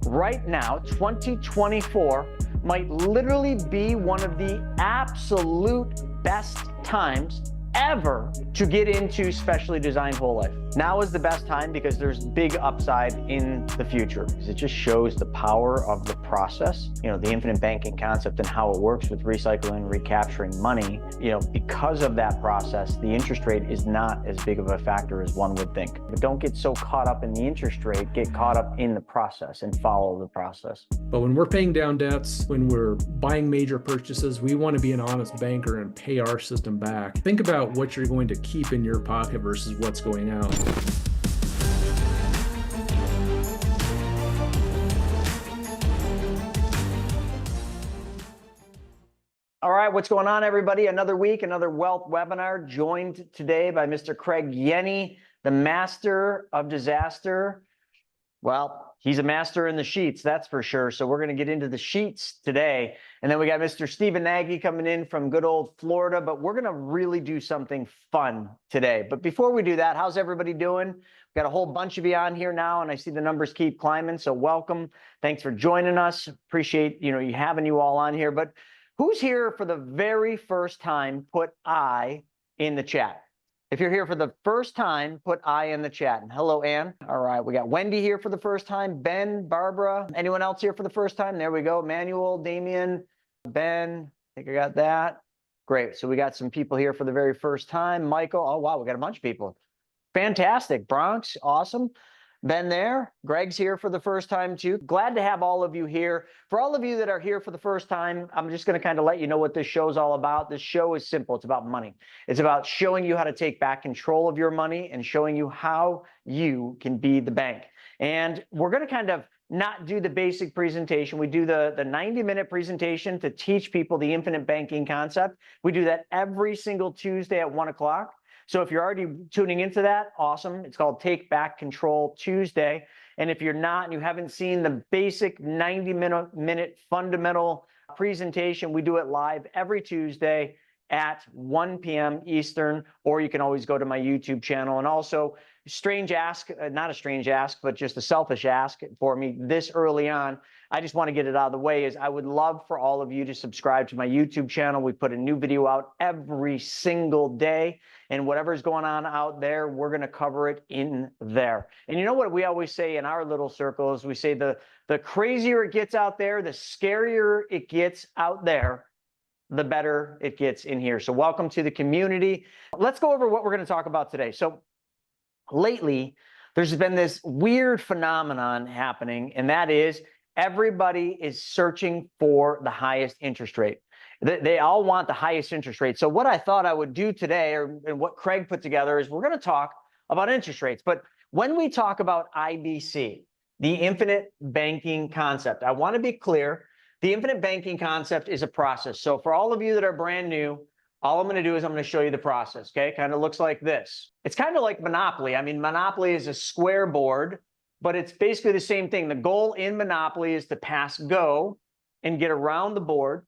right now, 2024, might literally be one of the absolute best times ever to get into specially designed whole life. Now is the best time because there's big upside in the future. It just shows the power of the process, the infinite banking concept and how it works with recycling, recapturing money. Because of that process, the interest rate is not as big of a factor as one would think. But don't get so caught up in the interest rate, get caught up in the process and follow the process. But when we're paying down debts, when we're buying major purchases, we want to be an honest banker and pay our system back. Think about what you're going to keep in your pocket versus what's going out. All right, what's going on, everybody? Another week, another wealth webinar, joined today by Mr. Craig Yenny, the master of disaster. Well, he's a master in the sheets, that's for sure. So we're going to get into the sheets today. And then we got Mr. Stephen Nagy coming in from good old Florida, but we're going to really do something fun today. But before we do that, how's everybody doing? We've got a whole bunch of you on here now, and I see the numbers keep climbing. So welcome. Thanks for joining us. Appreciate, having you all on here. But who's here for the very first time? Put I in the chat. If you're here for the first time, put I in the chat. And hello, Ann. All right, we got Wendy here for the first time. Ben, Barbara, anyone else here for the first time? There we go. Manuel, Damien, Ben. I think I got that. Great. So we got some people here for the very first time. Michael. Oh, wow, we got a bunch of people. Fantastic. Bronx, awesome. Ben there. Greg's here for the first time too. Glad to have all of you here. For all of you that are here for the first time, I'm just going to kind of let you know what this show is all about. This show is simple. It's about money. It's about showing you how to take back control of your money and showing you how you can be the bank. And we're going to kind of not do the basic presentation. We do the 90-minute presentation to teach people the infinite banking concept. We do that every single Tuesday at 1 o'clock. So if you're already tuning into that, awesome. It's called Take Back Control Tuesday. And if you're not and you haven't seen the basic 90-minute fundamental presentation, we do it live every Tuesday at 1 p.m. Eastern, or you can always go to my YouTube channel. And also, strange ask, not a strange ask, but just a selfish ask for me this early on. I just want to get it out of the way is I would love for all of you to subscribe to my YouTube channel. We put a new video out every single day, and whatever's going on out there, we're going to cover it in there. And you know what we always say in our little circles? We say the crazier it gets out there, the scarier it gets out there, the better it gets in here. So welcome to the community. Let's go over what we're going to talk about today. So lately, there's been this weird phenomenon happening, and that is everybody is searching for the highest interest rate. They all want the highest interest rate. So what I thought I would do today, and what Craig put together, is we're going to talk about interest rates. But when we talk about IBC, the infinite banking concept, I want to be clear, the infinite banking concept is a process. So for all of you that are brand new, all I'm going to do is I'm going to show you the process, okay? Kind of looks like this. It's kind of like Monopoly. I mean, Monopoly is a square board, but it's basically the same thing. The goal in Monopoly is to pass go and get around the board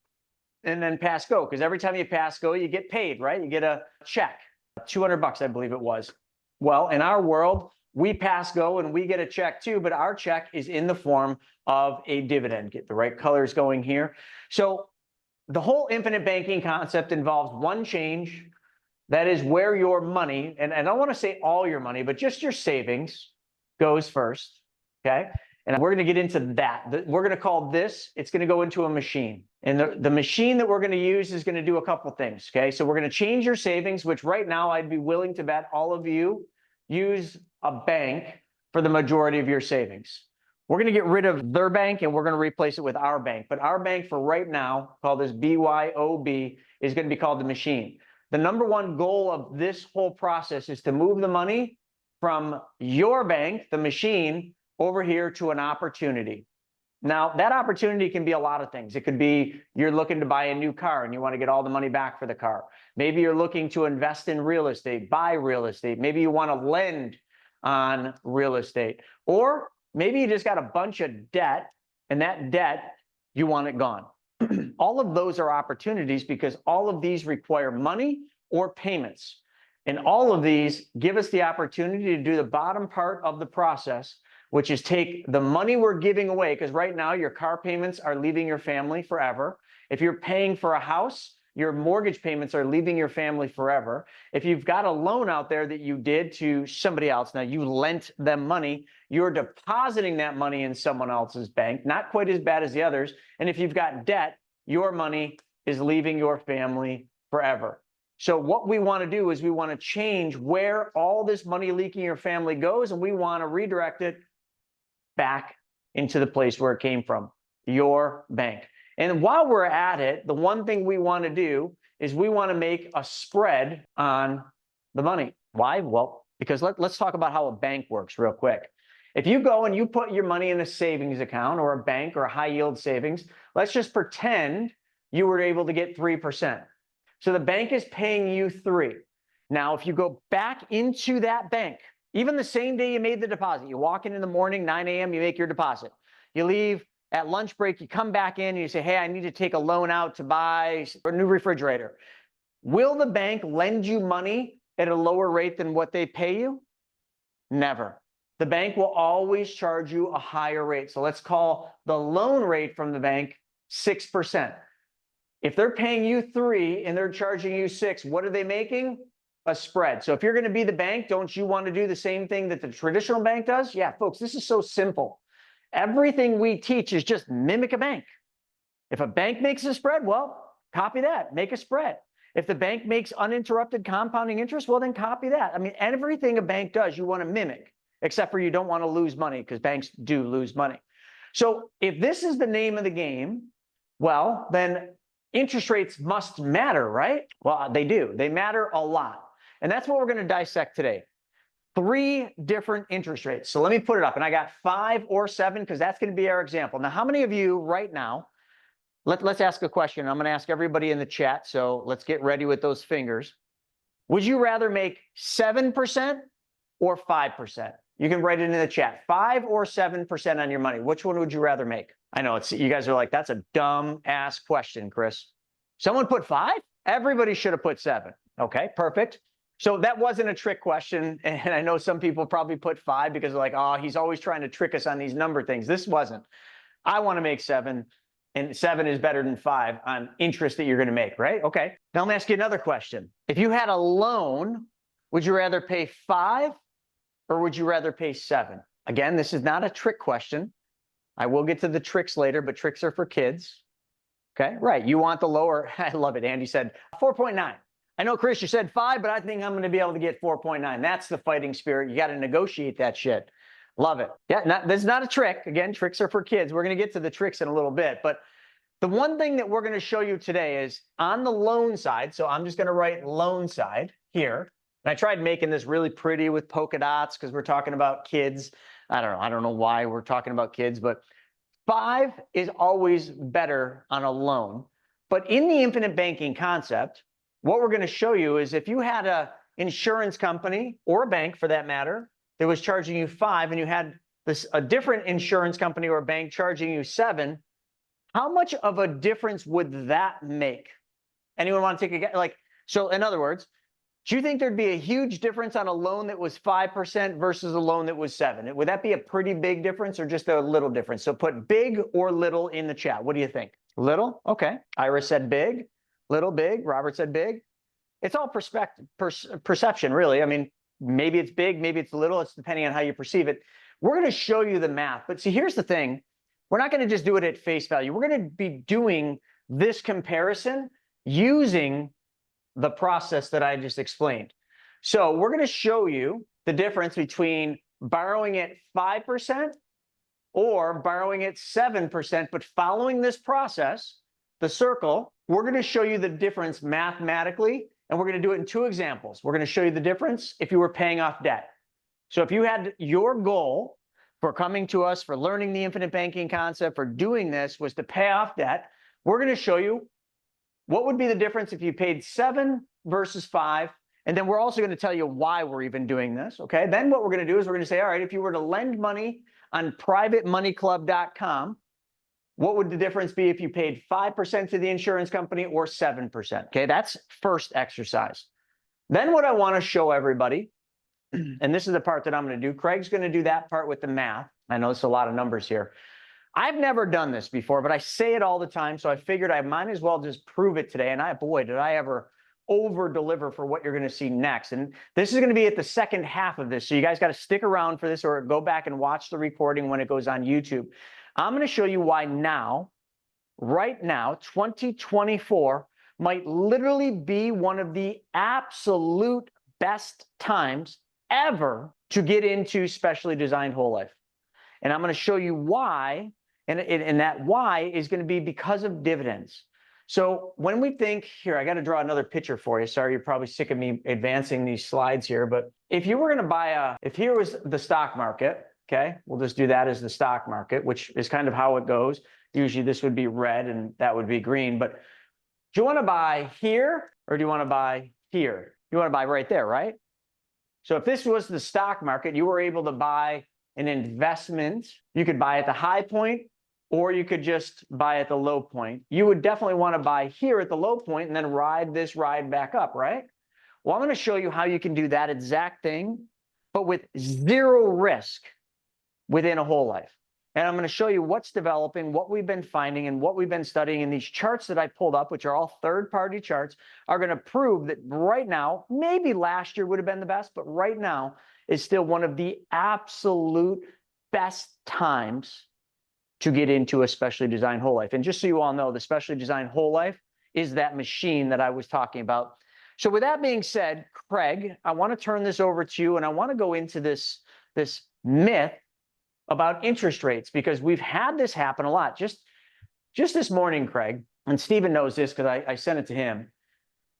and then pass go, because every time you pass go, you get paid, right? You get a check, $200, I believe it was. Well, in our world, we pass go and we get a check too, but our check is in the form of a dividend. Get the right colors going here. So the whole infinite banking concept involves one change. That is where your money, and I don't want to say all your money, but just your savings goes first, okay? And we're going to get into that. We're going to call this, it's going to go into a machine. And the machine that we're going to use is going to do a couple things, okay? So we're going to change your savings, which right now I'd be willing to bet all of you use a bank for the majority of your savings. We're going to get rid of their bank and we're going to replace it with our bank. But our bank for right now, called this BYOB, is going to be called the machine. The number one goal of this whole process is to move the money from your bank, the machine, over here to an opportunity. Now, that opportunity can be a lot of things. It could be you're looking to buy a new car and you want to get all the money back for the car. Maybe you're looking to invest in real estate, buy real estate. Maybe you want to lend on real estate. Or maybe you just got a bunch of debt, and that debt, you want it gone. All of those are opportunities because all of these require money or payments. And all of these give us the opportunity to do the bottom part of the process, which is take the money we're giving away, because right now your car payments are leaving your family forever. If you're paying for a house, your mortgage payments are leaving your family forever. If you've got a loan out there that you did to somebody else, now you lent them money, you're depositing that money in someone else's bank, not quite as bad as the others. And if you've got debt, your money is leaving your family forever. So what we want to do is we want to change where all this money leaking your family goes, and we want to redirect it back into the place where it came from, your bank. And while we're at it, the one thing we want to do is we want to make a spread on the money. Why? Well, because let's talk about how a bank works real quick. If you go and you put your money in a savings account or a bank or a high yield savings, let's just pretend you were able to get 3%. So the bank is paying you 3. Now, if you go back into that bank, even the same day you made the deposit, you walk in the morning, 9 a.m., you make your deposit. You leave at lunch break, you come back in and you say, hey, I need to take a loan out to buy a new refrigerator. Will the bank lend you money at a lower rate than what they pay you? Never. The bank will always charge you a higher rate. So let's call the loan rate from the bank 6%. If they're paying you 3 and they're charging you 6, what are they making? A spread. So if you're going to be the bank, don't you want to do the same thing that the traditional bank does? Yeah, folks, this is so simple. Everything we teach is just mimic a bank. If a bank makes a spread, well, copy that, make a spread. If the bank makes uninterrupted compounding interest, well, then copy that. I mean, everything a bank does, you want to mimic, except for you don't want to lose money, because banks do lose money. So if this is the name of the game, well, then interest rates must matter, right? Well, they do. They matter a lot. And that's what we're going to dissect today. 3 different interest rates. So let me put it up. And I got 5 or 7, because that's going to be our example. Now, how many of you right now, let's ask a question. I'm going to ask everybody in the chat. So let's get ready with those fingers. Would you rather make 7% or 5%? You can write it in the chat. 5 or 7% on your money. Which one would you rather make? I know you guys are like, that's a dumb ass question, Chris. Someone put 5? Everybody should have put 7. Okay, perfect. So that wasn't a trick question. And I know some people probably put 5 because they're like, oh, he's always trying to trick us on these number things. This wasn't. I want to make 7, and 7 is better than 5 on interest that you're going to make, right? Okay. Now let me ask you another question. If you had a loan, would you rather pay 5 or would you rather pay 7? Again, this is not a trick question. I will get to the tricks later, but tricks are for kids. Okay, right. You want the lower. I love it. Andy said 4.9. I know, Chris, you said 5, but I think I'm going to be able to get 4.9. That's the fighting spirit. You got to negotiate that shit. Love it. Yeah, that's not a trick. Again, tricks are for kids. We're going to get to the tricks in a little bit. But the one thing that we're going to show you today is on the loan side. So I'm just going to write loan side here. And I tried making this really pretty with polka dots because we're talking about kids. I don't know why we're talking about kids, but 5 is always better on a loan. But in the infinite banking concept, what we're going to show you is if you had an insurance company or a bank for that matter that was charging you 5 and you had a different insurance company or a bank charging you 7, how much of a difference would that make? Anyone want to take a guess? So in other words, do you think there'd be a huge difference on a loan that was 5% versus a loan that was 7? Would that be a pretty big difference or just a little difference? So put big or little in the chat. What do you think? Little? Okay. Iris said big. Little, big. Robert said big. It's all perception, really. I mean, maybe it's big, maybe it's little. It's depending on how you perceive it. We're going to show you the math. But see, here's the thing. We're not going to just do it at face value. We're going to be doing this comparison using the process that I just explained. So we're going to show you the difference between borrowing at 5% or borrowing at 7%, but following this process, the circle, we're going to show you the difference mathematically, and we're going to do it in 2 examples. We're going to show you the difference if you were paying off debt. So if you had your goal for coming to us, for learning the infinite banking concept, for doing this was to pay off debt, we're going to show you what would be the difference if you paid 7 versus 5. And then we're also going to tell you why we're even doing this. Okay. Then what we're going to do is we're going to say, all right, if you were to lend money on privatemoneyclub.com, what would the difference be if you paid 5% to the insurance company or 7%? Okay, that's first exercise. Then what I want to show everybody and this is the part that I'm going to do. Craig's going to do that part with the math. I know it's a lot of numbers here. I've never done this before, but I say it all the time. So I figured I might as well just prove it today. And boy, did I ever over deliver for what you're going to see next. And this is going to be at the second half of this. So you guys got to stick around for this or go back and watch the recording when it goes on YouTube. I'm going to show you why now, right now, 2024 might literally be one of the absolute best times ever to get into specially designed whole life. And I'm going to show you why, and that why is going to be because of dividends. So when we think here, I got to draw another picture for you. Sorry, you're probably sick of me advancing these slides here, but if you were going to buy if here was the stock market, okay, we'll just do that as the stock market, which is kind of how it goes. Usually this would be red and that would be green, but do you want to buy here or do you want to buy here? You want to buy right there, right? So if this was the stock market, you were able to buy an investment. You could buy at the high point or you could just buy at the low point. You would definitely want to buy here at the low point and then ride this ride back up, right? Well, I'm going to show you how you can do that exact thing, but with zero risk within a whole life. And I'm going to show you what's developing, what we've been finding, and what we've been studying. And these charts that I pulled up, which are all third-party charts, are going to prove that right now, maybe last year would have been the best, but right now is still one of the absolute best times to get into a specially designed whole life. And just so you all know, the specially designed whole life is that machine that I was talking about. So with that being said, Craig, I want to turn this over to you, and I want to go into this myth about interest rates, because we've had this happen a lot. Just this morning, Craig, and Stephen knows this because I sent it to him.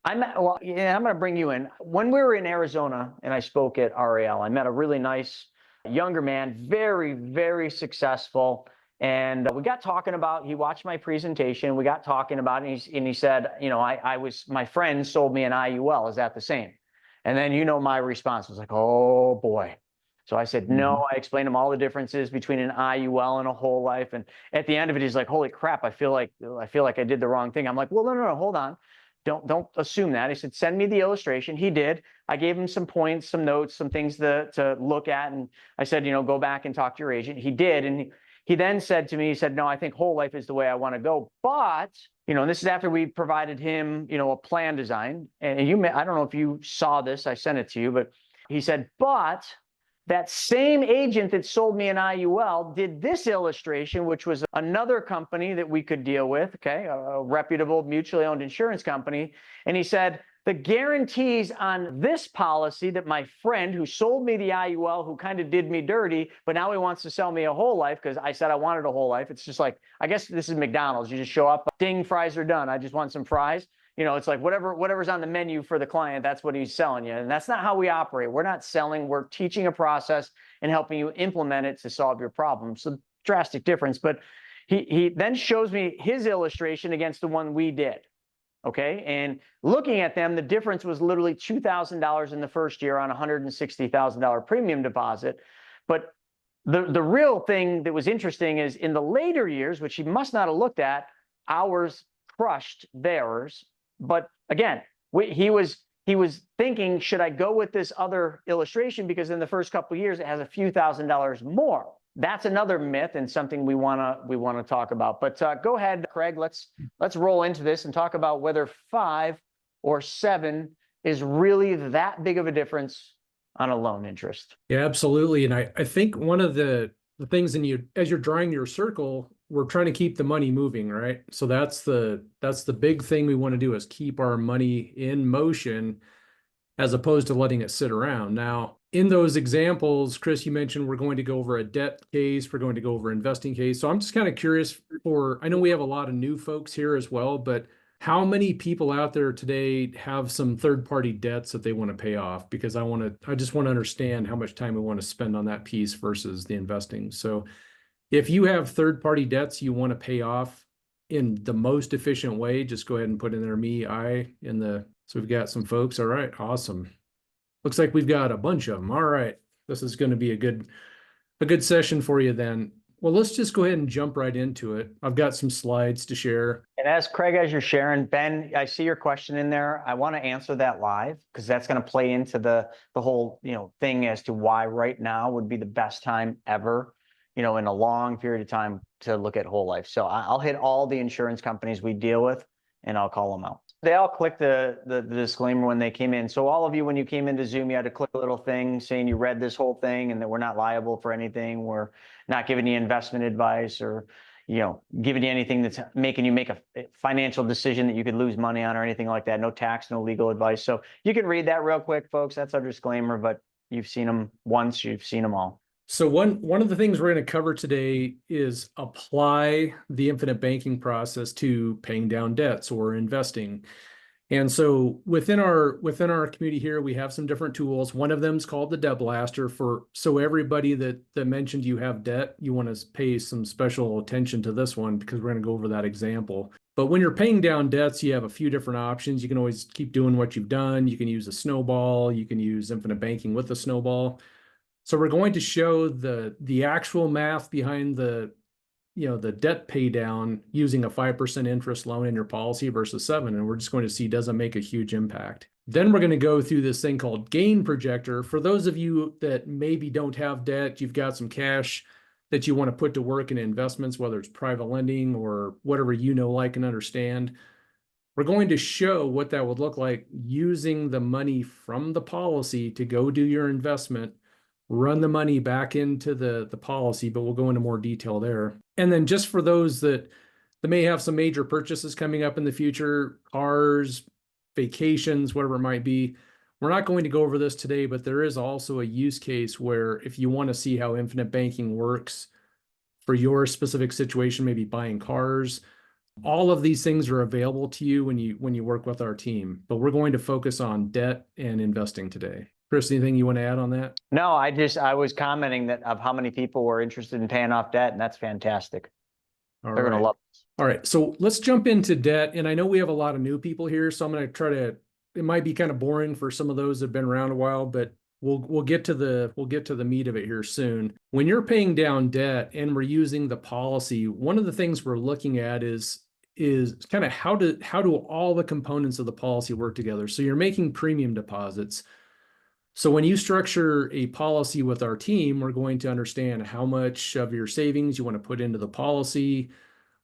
I'm going to bring you in. When we were in Arizona and I spoke at RAL, I met a really nice younger man, very, very successful. And we got talking about, he watched my presentation. We got talking about it, and he said, you know, my friend sold me an IUL. Is that the same? And then, you know, my response was like, oh boy. So I said, no. I explained to him all the differences between an IUL and a whole life. And at the end of it, he's like, holy crap, I feel like I did the wrong thing. I'm like, well, no, hold on. Don't assume that. He said, send me the illustration. He did. I gave him some points, some notes, some things to look at. And I said, you know, go back and talk to your agent. He did. And he then said to me, he said, no, I think whole life is the way I want to go. But, you know, and this is after we provided him, you know, a plan design. And I don't know if you saw this, I sent it to you, but he said, but that same agent that sold me an IUL did this illustration, which was another company that we could deal with, okay, a reputable mutually owned insurance company. And he said, the guarantees on this policy that my friend who sold me the IUL, who kind of did me dirty, but now he wants to sell me a whole life because I said I wanted a whole life. It's just like, I guess this is McDonald's. You just show up, ding, fries are done. I just want some fries. You know, it's like whatever's on the menu for the client, that's what he's selling you. And that's not how we operate. We're not selling, we're teaching a process and helping you implement it to solve your problem. So drastic difference. But he then shows me his illustration against the one we did. Okay. And looking at them, the difference was literally $2,000 in the first year on a $160,000 premium deposit. But the real thing that was interesting is in the later years, which he must not have looked at, ours crushed theirs. But again, he was thinking, should I go with this other illustration? Because in the first couple of years, it has a few $1,000s more. That's another myth and something we want to talk about. But go ahead, Craig. Let's roll into this and talk about whether 5 or 7 is really that big of a difference on a loan interest. Yeah, absolutely. And I think one of the things as you're drawing your circle, we're trying to keep the money moving, right? So that's the big thing we want to do, is keep our money in motion as opposed to letting it sit around. Now, in those examples, Chris, you mentioned we're going to go over a debt case, we're going to go over investing case. So I'm just kind of curious I know we have a lot of new folks here as well, but how many people out there today have some third-party debts that they want to pay off? Because I just want to understand how much time we want to spend on that piece versus the investing. So if you have third-party debts you want to pay off in the most efficient way, just go ahead and put in there so we've got some folks. All right, awesome. Looks like we've got a bunch of them. All right, this is going to be a good session for you then. Well, let's just go ahead and jump right into it. I've got some slides to share. And as Craig, as you're sharing, Ben, I see your question in there. I want to answer that live because that's going to play into the whole, thing as to why right now would be the best time ever, in a long period of time to look at whole life. So I'll hit all the insurance companies we deal with and I'll call them out. They all clicked the disclaimer when they came in. So all of you, when you came into Zoom, you had to click a little thing saying you read this whole thing and that we're not liable for anything. We're not giving you investment advice or giving you anything that's making you make a financial decision that you could lose money on or anything like that. No tax, no legal advice. So you can read that real quick, folks. That's our disclaimer, but you've seen them once, you've seen them all. So one of the things we're going to cover today is apply the infinite banking process to paying down debts or investing. And so within our community here, we have some different tools. One of them is called the Debt Blaster. So everybody that mentioned you have debt, you want to pay some special attention to this one because we're going to go over that example. But when you're paying down debts, you have a few different options. You can always keep doing what you've done. You can use a snowball. You can use infinite banking with a snowball. So we're going to show the actual math behind the debt pay down using a 5% interest loan in your policy versus 7%. And we're just going to see, does it make a huge impact? Then we're going to go through this thing called gain projector. For those of you that maybe don't have debt, you've got some cash that you want to put to work in investments, whether it's private lending or whatever like and understand. We're going to show what that would look like using the money from the policy to go do your investment, run the money back into the policy, but we'll go into more detail there. And then just for those that may have some major purchases coming up in the future, cars, vacations, whatever it might be, we're not going to go over this today, but there is also a use case where if you want to see how infinite banking works for your specific situation, maybe buying cars, all of these things are available to you when you work with our team. But we're going to focus on debt and investing today. Chris, anything you want to add on that? No, I was commenting that of how many people were interested in paying off debt, and that's fantastic. They're going to love it. All right, so let's jump into debt. And I know we have a lot of new people here, so I'm going to try to, it might be kind of boring for some of those that have been around a while, but we'll get to the meat of it here soon. When you're paying down debt and we're using the policy, one of the things we're looking at is kind of how do all the components of the policy work together. So you're making premium deposits. So when you structure a policy with our team, we're going to understand how much of your savings you want to put into the policy.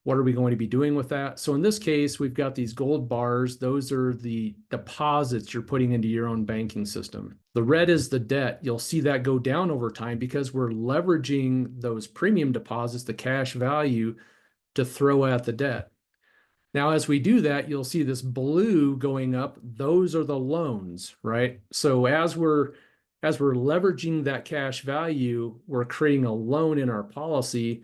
What are we going to be doing with that? So in this case, we've got these gold bars. Those are the deposits you're putting into your own banking system. The red is the debt. You'll see that go down over time because we're leveraging those premium deposits, the cash value, to throw at the debt. Now, as we do that, you'll see this blue going up. Those are the loans, right? So as we're leveraging that cash value, we're creating a loan in our policy.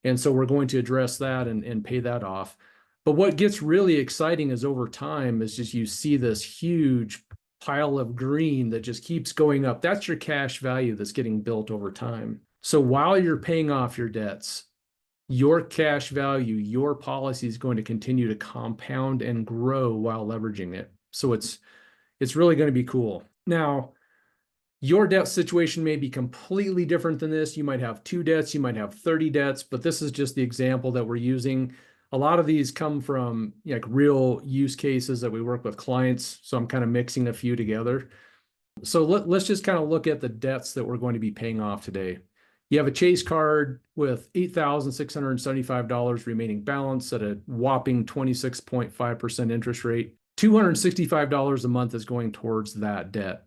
And so we're going to address that and pay that off. But what gets really exciting is over time is just you see this huge pile of green that just keeps going up. That's your cash value that's getting built over time. So while you're paying off your debts, your cash value, your policy is going to continue to compound and grow while leveraging it. So it's really going to be cool. Now, your debt situation may be completely different than this. You might have 2 debts, you might have 30 debts, but this is just the example that we're using. A lot of these come from like real use cases that we work with clients. So I'm kind of mixing a few together. So let's just kind of look at the debts that we're going to be paying off today. You have a Chase card with $8,675 remaining balance at a whopping 26.5% interest rate. $265 a month is going towards that debt.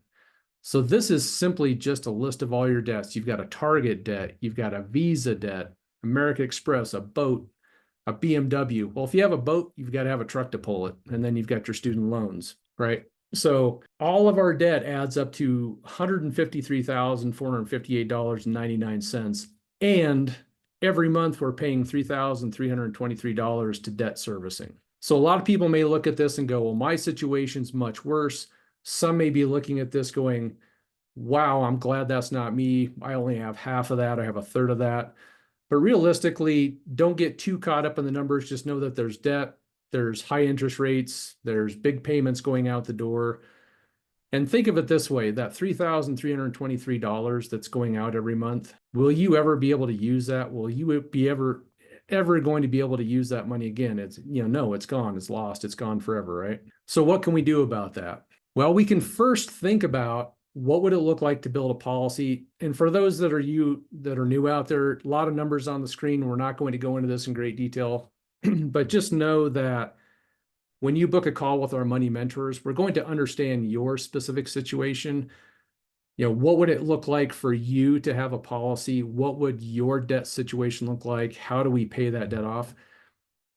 So this is simply just a list of all your debts. You've got a Target debt, you've got a Visa debt, American Express, a boat, a BMW. Well, if you have a boat, you've got to have a truck to pull it. And then you've got your student loans, right? So all of our debt adds up to $153,458.99. And every month we're paying $3,323 to debt servicing. So a lot of people may look at this and go, well, my situation's much worse. Some may be looking at this going, wow, I'm glad that's not me. I only have half of that. I have a third of that. But realistically, don't get too caught up in the numbers. Just know that there's debt. There's high interest rates, there's big payments going out the door. And think of it this way, that $3,323 that's going out every month, will you ever be able to use that? Will you be ever ever going to be able to use that money again. It's, no, it's gone, it's lost, it's gone forever, right? So what can we do about that? Well, we can first think about what would it look like to build a policy. And for those that are new out there, a lot of numbers on the screen. We're not going to go into this in great detail, but just know that when you book a call with our money mentors, we're going to understand your specific situation. What would it look like for you to have a policy? What would your debt situation look like? How do we pay that debt off?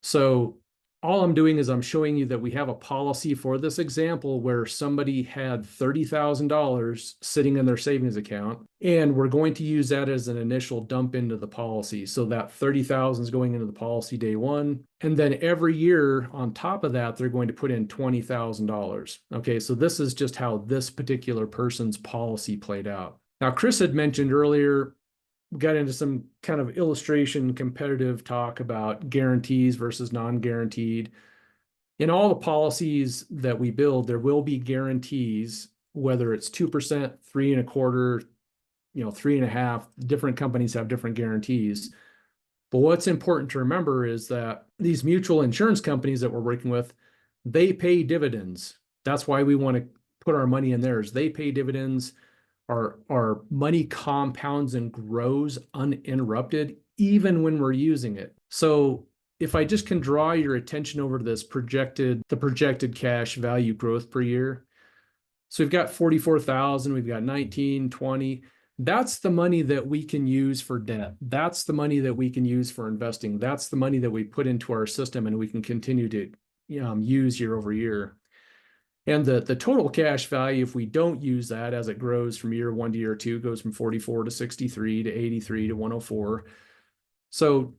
So all I'm doing is I'm showing you that we have a policy for this example where somebody had $30,000 sitting in their savings account, and we're going to use that as an initial dump into the policy. So that 30,000 is going into the policy day one. And then every year on top of that, they're going to put in $20,000. Okay, so this is just how this particular person's policy played out. Now, Chris had mentioned earlier, we got into some kind of illustration competitive talk about guarantees versus non-guaranteed. In all the policies that we build, there will be guarantees, whether it's 2%, 3.25%, 3.5%. Different companies have different guarantees. But what's important to remember is that these mutual insurance companies that we're working with, they pay dividends. That's why we want to put our money in theirs. They pay dividends. Our money compounds and grows uninterrupted, even when we're using it. So if I just can draw your attention over to the projected cash value growth per year. So we've got 44,000, we've got 19, 20. That's the money that we can use for debt. That's the money that we can use for investing. That's the money that we put into our system and we can continue to use year over year. And the total cash value, if we don't use that as it grows from year one to year two, goes from 44 to 63 to 83 to 104. So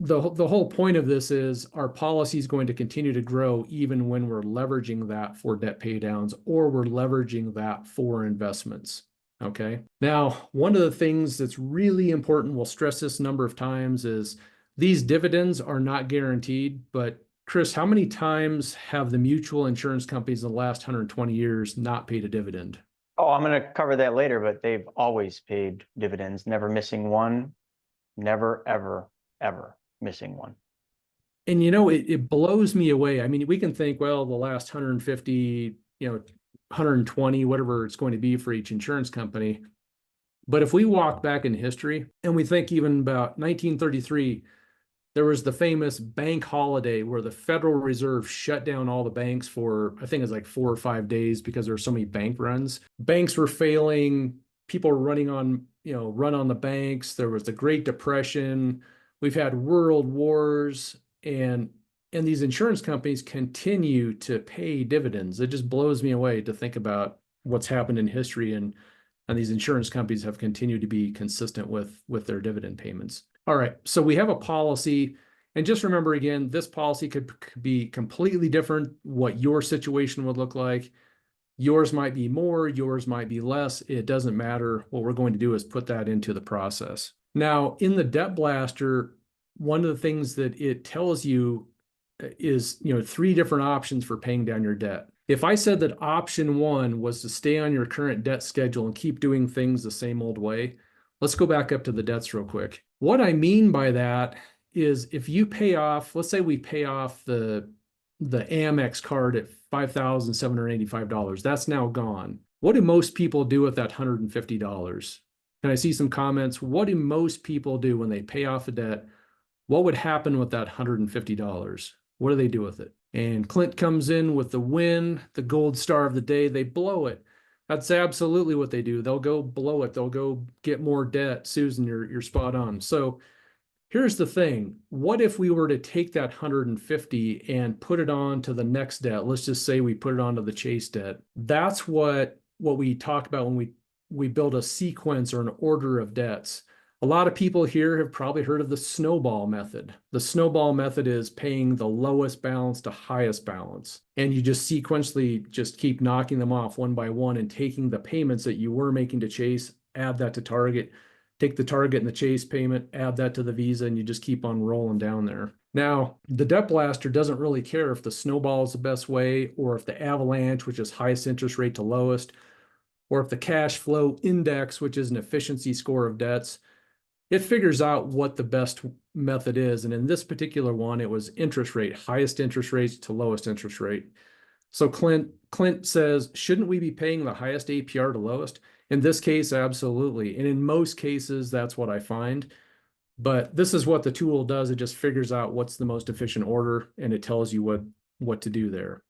the whole point of this is our policy is going to continue to grow even when we're leveraging that for debt pay downs or we're leveraging that for investments. Okay. Now, one of the things that's really important, we'll stress this a number of times, is these dividends are not guaranteed. But Chris, how many times have the mutual insurance companies in the last 120 years not paid a dividend? Oh, I'm going to cover that later, but they've always paid dividends, never missing one, never, ever, ever missing one. And it blows me away. I mean, we can think, well, the last 150, 120, whatever it's going to be for each insurance company. But if we walk back in history and we think even about 1933, there was the famous bank holiday where the Federal Reserve shut down all the banks for, I think it was like 4 or 5 days because there were so many bank runs. Banks were failing. People were run on the banks. There was the Great Depression. We've had world wars, and these insurance companies continue to pay dividends. It just blows me away to think about what's happened in history, and these insurance companies have continued to be consistent with their dividend payments. All right, so we have a policy, and just remember again, this policy could be completely different, what your situation would look like. Yours might be more, yours might be less. It doesn't matter. What we're going to do is put that into the process. Now, in the Debt Blaster, one of the things that it tells you is, 3 different options for paying down your debt. If I said that option 1 was to stay on your current debt schedule and keep doing things the same old way, let's go back up to the debts real quick. What I mean by that is if you pay off, let's say we pay off the Amex card at $5,785, that's now gone. What do most people do with that $150? Can I see some comments? What do most people do when they pay off a debt? What would happen with that $150? What do they do with it? And Clint comes in with the win, the gold star of the day. They blow it. That's absolutely what they do. They'll go blow it. They'll go get more debt. Susan, you're spot on. So here's the thing. What if we were to take that 150 and put it on to the next debt? Let's just say we put it onto the Chase debt. That's what we talk about when we build a sequence or an order of debts. A lot of people here have probably heard of the snowball method. The snowball method is paying the lowest balance to highest balance. And you just sequentially just keep knocking them off one by one and taking the payments that you were making to Chase, add that to Target, take the Target and the Chase payment, add that to the Visa, and you just keep on rolling down there. Now, the Debt Blaster doesn't really care if the snowball is the best way or if the avalanche, which is highest interest rate to lowest, or if the cash flow index, which is an efficiency score of debts. it figures out what the best method is. And in this particular one, it was interest rate, highest interest rates to lowest interest rate. So Clint says, shouldn't we be paying the highest APR to lowest? In this case, absolutely. And in most cases, that's what I find. But this is what the tool does. It just figures out what's the most efficient order, and it tells you what to do there.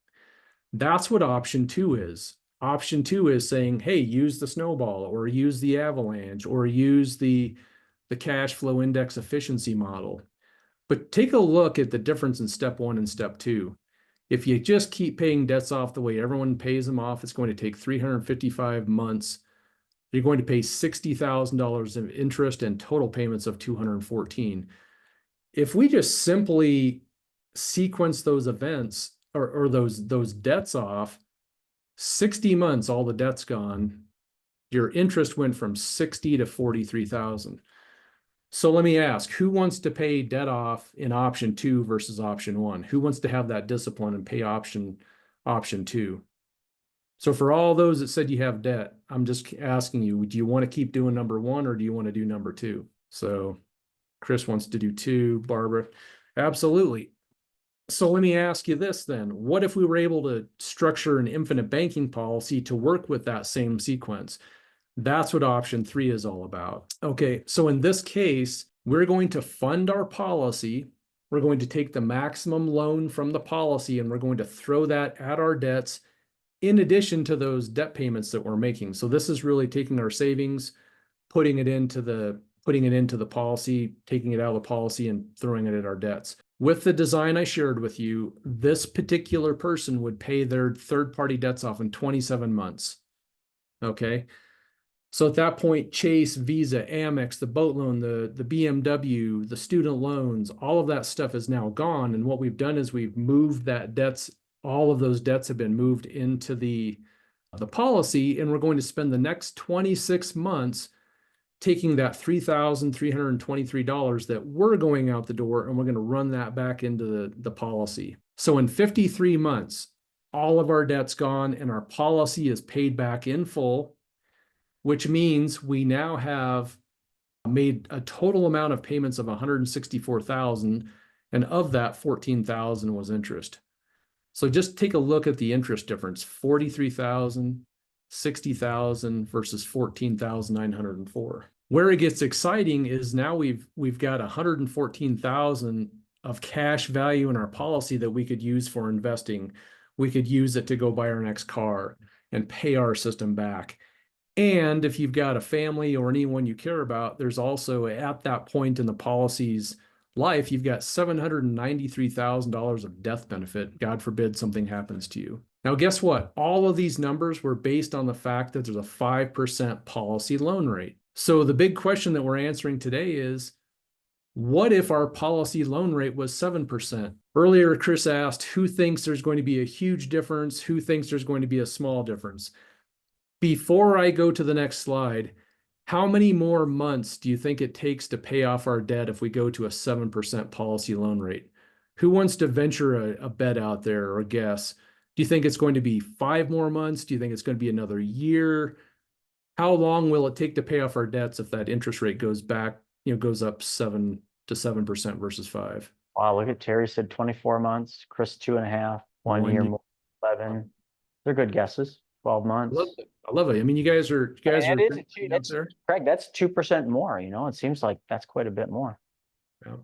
That's what option 2 is. Option 2 is saying, hey, use the snowball, or use the avalanche, or use the cash flow index efficiency model. But take a look at the difference in step 1 and step 2. If you just keep paying debts off the way everyone pays them off, it's going to take 355 months. You're going to pay $60,000 of interest and total payments of 214. If we just simply sequence those events or those debts off, 60 months, all the debt's gone. Your interest went from 60 to 43,000. So let me ask, who wants to pay debt off in option 2 versus option 1? Who wants to have that discipline and pay option 2? So for all those that said you have debt, I'm just asking you, do you want to keep doing number 1 or do you want to do number 2? So Chris wants to do 2, Barbara. Absolutely. So let me ask you this then. What if we were able to structure an infinite banking policy to work with that same sequence? That's what option 3 is all about. Okay, so in this case, we're going to fund our policy. We're going to take the maximum loan from the policy and we're going to throw that at our debts in addition to those debt payments that we're making. So this is really taking our savings, putting it into the policy, taking it out of the policy and throwing it at our debts. With the design I shared with you, this particular person would pay their third-party debts off in 27 months. Okay. So at that point, Chase, Visa, Amex, the boat loan, the BMW, the student loans, all of that stuff is now gone. And what we've done is we've moved that debts, all of those debts have been moved into the policy, and we're going to spend the next 26 months taking that $3,323 that we're going out the door, and we're going to run that back into the policy. So in 53 months, all of our debt's gone and our policy is paid back in full, which means we now have made a total amount of payments of $164,000, and of that, $14,000 was interest. So just take a look at the interest difference: $43,000, $60,000 versus $14,904. Where it gets exciting is now we've got $114,000 of cash value in our policy that we could use for investing. We could use it to go buy our next car and pay our system back. And if you've got a family or anyone you care about, there's also at that point in the policy's life, you've got $793,000 of death benefit. God forbid something happens to you. Now, guess what? All of these numbers were based on the fact that there's a 5% policy loan rate. So the big question that we're answering today is, what if our policy loan rate was 7%? Earlier, Chris asked, who thinks there's going to be a huge difference? Who thinks there's going to be a small difference? Before I go to the next slide, how many more months do you think it takes to pay off our debt if we go to a 7% policy loan rate? Who wants to venture a bet out there or a guess? Do you think it's going to be 5 more months? Do you think it's going to be another year? How long will it take to pay off our debts if that interest rate goes back, goes up 7% versus 5? Wow, look at Terry said 24 months, Chris 2.5, 1 year more, 11. They're good guesses. 12 months. I love it. I mean, you guys are that's, Craig, that's 2% more. It seems like that's quite a bit more. Yeah.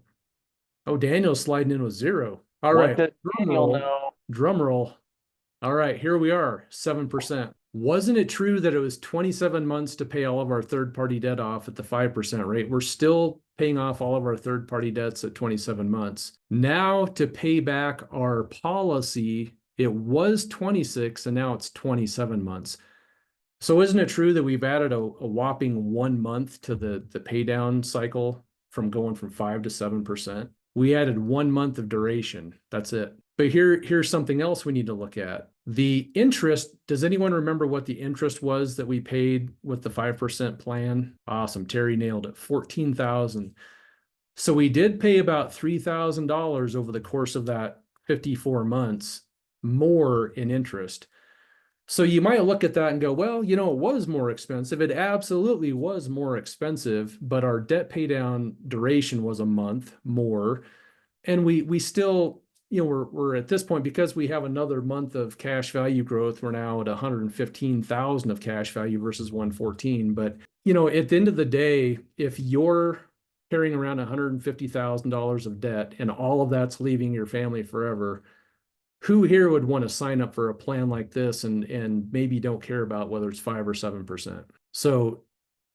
Oh, Daniel's sliding in with 0. All What right. does Daniel know? Drum roll. All right, here we are, 7%. Wasn't it true that it was 27 months to pay all of our third-party debt off at the 5% rate? We're still paying off all of our third-party debts at 27 months. Now to pay back our policy, it was 26 and now it's 27 months. So isn't it true that we've added a whopping 1 month to the pay down cycle from going from 5 to 7%? We added 1 month of duration. That's it. But here's something else we need to look at. The interest, does anyone remember what the interest was that we paid with the 5% plan? Awesome. Terry nailed it. $14,000. So we did pay about $3,000 over the course of that 54 months more in interest. So you might look at that and go, well, it was more expensive. It absolutely was more expensive, but our debt pay down duration was a month more. And we still, we're at this point, because we have another month of cash value growth. We're now at 115,000 of cash value versus 114. But, at the end of the day, if you're carrying around $150,000 of debt and all of that's leaving your family forever, who here would want to sign up for a plan like this and maybe don't care about whether it's 5 or 7%? So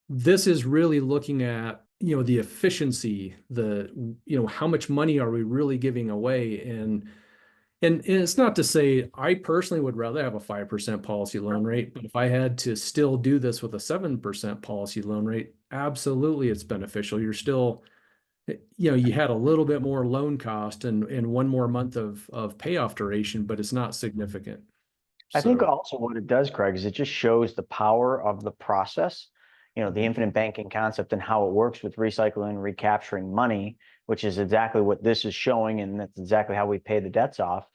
this is really looking at, the efficiency, how much money are we really giving away? And it's not to say I personally would rather have a 5% policy loan rate, but if I had to still do this with a 7% policy loan rate, absolutely it's beneficial. You're still, you had a little bit more loan cost and one more month of payoff duration, but it's not significant. I think So, also what it does, Craig, is it just shows the power of the process, the infinite banking concept and how it works with recycling and recapturing money, which is exactly what this is showing. And that's exactly how we pay the debts off.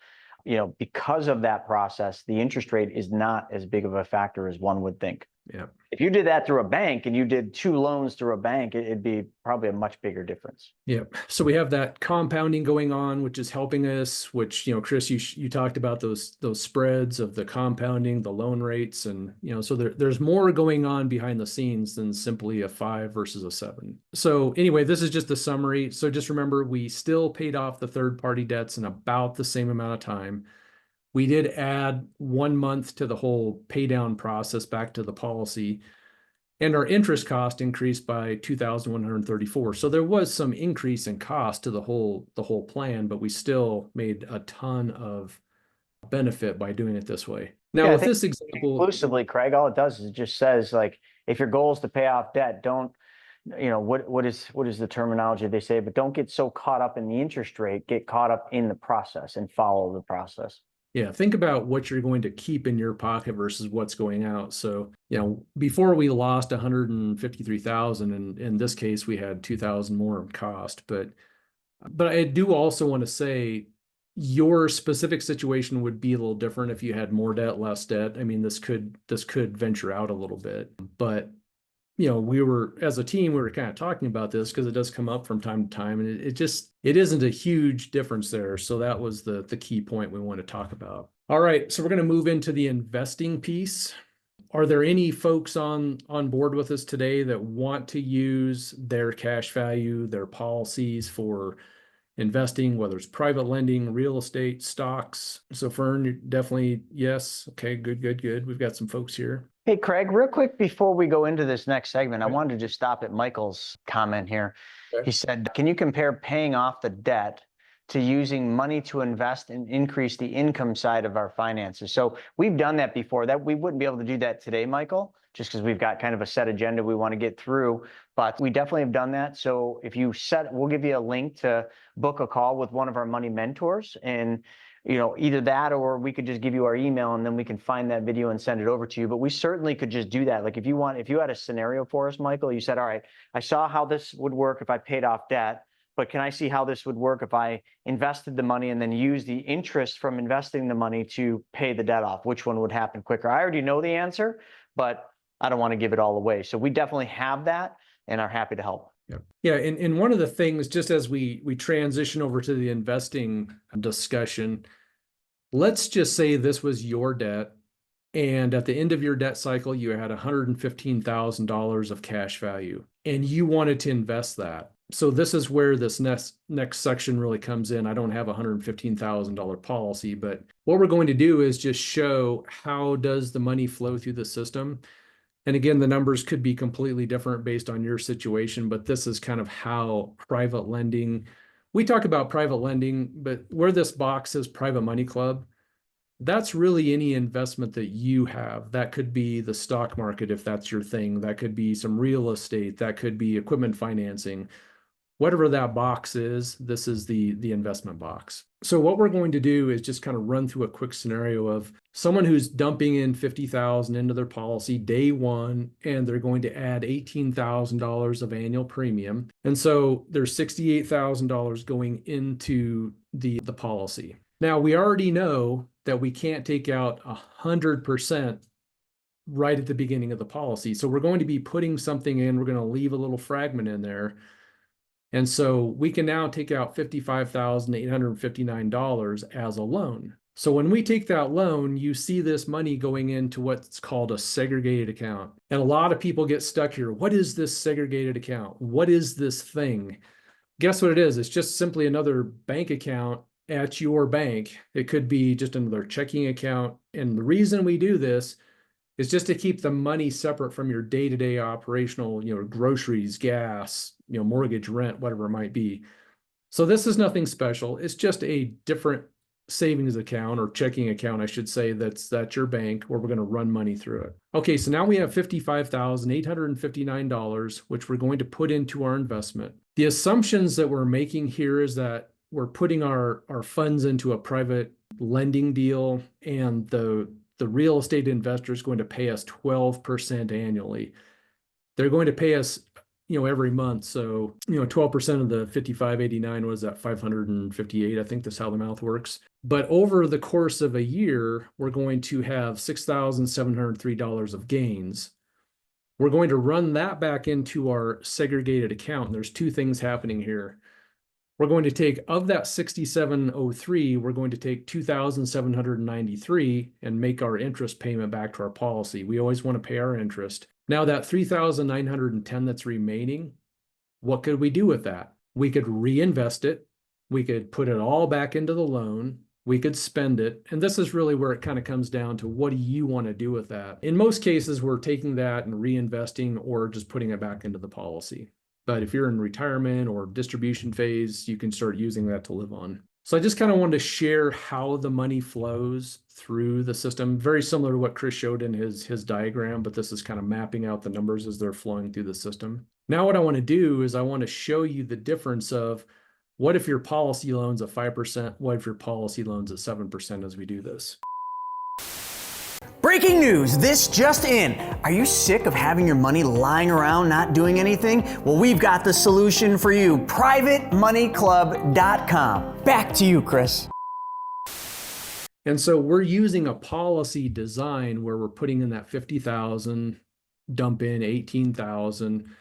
Because of that process, the interest rate is not as big of a factor as one would think. yeah. If you did that through a bank and you did 2 loans through a bank, it'd be probably a much bigger difference. Yeah. So we have that compounding going on, which is helping us, which, Chris, you talked about those spreads of the compounding, the loan rates. And, so there's more going on behind the scenes than simply a 5 versus a 7. So anyway, this is just a summary. So just remember, we still paid off the third-party debts in about the same amount of time. We did add 1 month to the whole pay down process back to the policy, and our interest cost increased by 2,134. So there was some increase in cost to the whole plan, but we still made a ton of benefit by doing it this way. Now, Yeah, I with think this example, exclusively, Craig, all it does is it just says, like, if your goal is to pay off debt, don't, what is the terminology they say, but don't get so caught up in the interest rate, get caught up in the process and follow the process. yeah, think about what you're going to keep in your pocket versus what's going out. So, before we lost 153,000, and in this case, we had 2,000 more of cost. But I do also want to say your specific situation would be a little different if you had more debt, less debt. I mean, this could venture out a little bit, but we were, as a team, we were kind of talking about this because it does come up from time to time, and it isn't a huge difference there. So that was the key point we want to talk about. All right, so we're going to move into the investing piece. Are there any folks on board with us today that want to use their cash value, their policies for investing, whether it's private lending, real estate, stocks? So Fern, you're definitely yes. Okay, good. We've got some folks here. Hey, Craig, real quick before we go into this next segment, I wanted to just stop at Michael's comment here. Okay. He said, can you compare paying off the debt to using money to invest and increase the income side of our finances? So we've done that before. That we wouldn't be able to do that today, Michael, just because we've got kind of a set agenda we want to get through, but we definitely have done that. So if you we'll give you a link to book a call with one of our money mentors, and either that, or we could just give you our email and then we can find that video and send it over to you. But we certainly could just do that. Like if you had a scenario for us, Michael, you said, all right, I saw how this would work if I paid off debt, but can I see how this would work if I invested the money and then use the interest from investing the money to pay the debt off? Which one would happen quicker? I already know the answer, but I don't want to give it all away. So we definitely have that and are happy to help. Yeah, and one of the things, just as we transition over to the investing discussion, let's just say this was your debt, and at the end of your debt cycle, you had $115,000 of cash value, and you wanted to invest that. So this is where this next section really comes in. I don't have a $115,000 policy, but what we're going to do is just show how does the money flow through the system. And again, the numbers could be completely different based on your situation, but this is kind of how private lending, we talk about private lending, but where this box says private money club, that's really any investment that you have. That could be the stock market, if that's your thing. That could be some real estate. That could be equipment financing. Whatever that box is, this is the investment box. So what we're going to do is just kind of run through a quick scenario of someone who's dumping in $50,000 into their policy day one, and they're going to add $18,000 of annual premium. And so there's $68,000 going into the policy. Now, we already know that we can't take out 100% right at the beginning of the policy. So we're going to be putting something in, we're going to leave a little fragment in there. And so we can now take out $55,859 as a loan. So when we take that loan, you see this money going into what's called a segregated account. And a lot of people get stuck here. What is this segregated account? What is this thing? Guess what it is? It's just simply another bank account at your bank. It could be just another checking account. And the reason we do this is just to keep the money separate from your day-to-day operational, groceries, gas, mortgage, rent, whatever it might be. So this is nothing special. It's just a different savings account or checking account, I should say, that's your bank where we're going to run money through it. Okay, so now we have $55,859, which we're going to put into our investment. The assumptions that we're making here is that we're putting our funds into a private lending deal, and the real estate investor is going to pay us 12% annually. They're going to pay us every month. So, 12% of the 5589 was at 558. I think that's how the math works. But over the course of a year, we're going to have $6,703 of gains. We're going to run that back into our segregated account. And there's two things happening here. We're going to take, of that 6703, we're going to take 2,793 and make our interest payment back to our policy. We always want to pay our interest. Now that 3,910 that's remaining, what could we do with that? We could reinvest it. We could put it all back into the loan. We could spend it. And this is really where it kind of comes down to, what do you want to do with that? In most cases, we're taking that and reinvesting or just putting it back into the policy. But if you're in retirement or distribution phase, you can start using that to live on. So I just kind of wanted to share how the money flows through the system, very similar to what Chris showed in his diagram, but this is kind of mapping out the numbers as they're flowing through the system. Now what I want to do is I want to show you the difference of what if your policy loan's at 5%, what if your policy loan's at 7% as we do this. Breaking news, this just in. Are you sick of having your money lying around not doing anything? Well, we've got the solution for you. PrivateMoneyClub.com. Back to you, Chris. And so we're using a policy design where we're putting in that 50,000, dump in 18,000.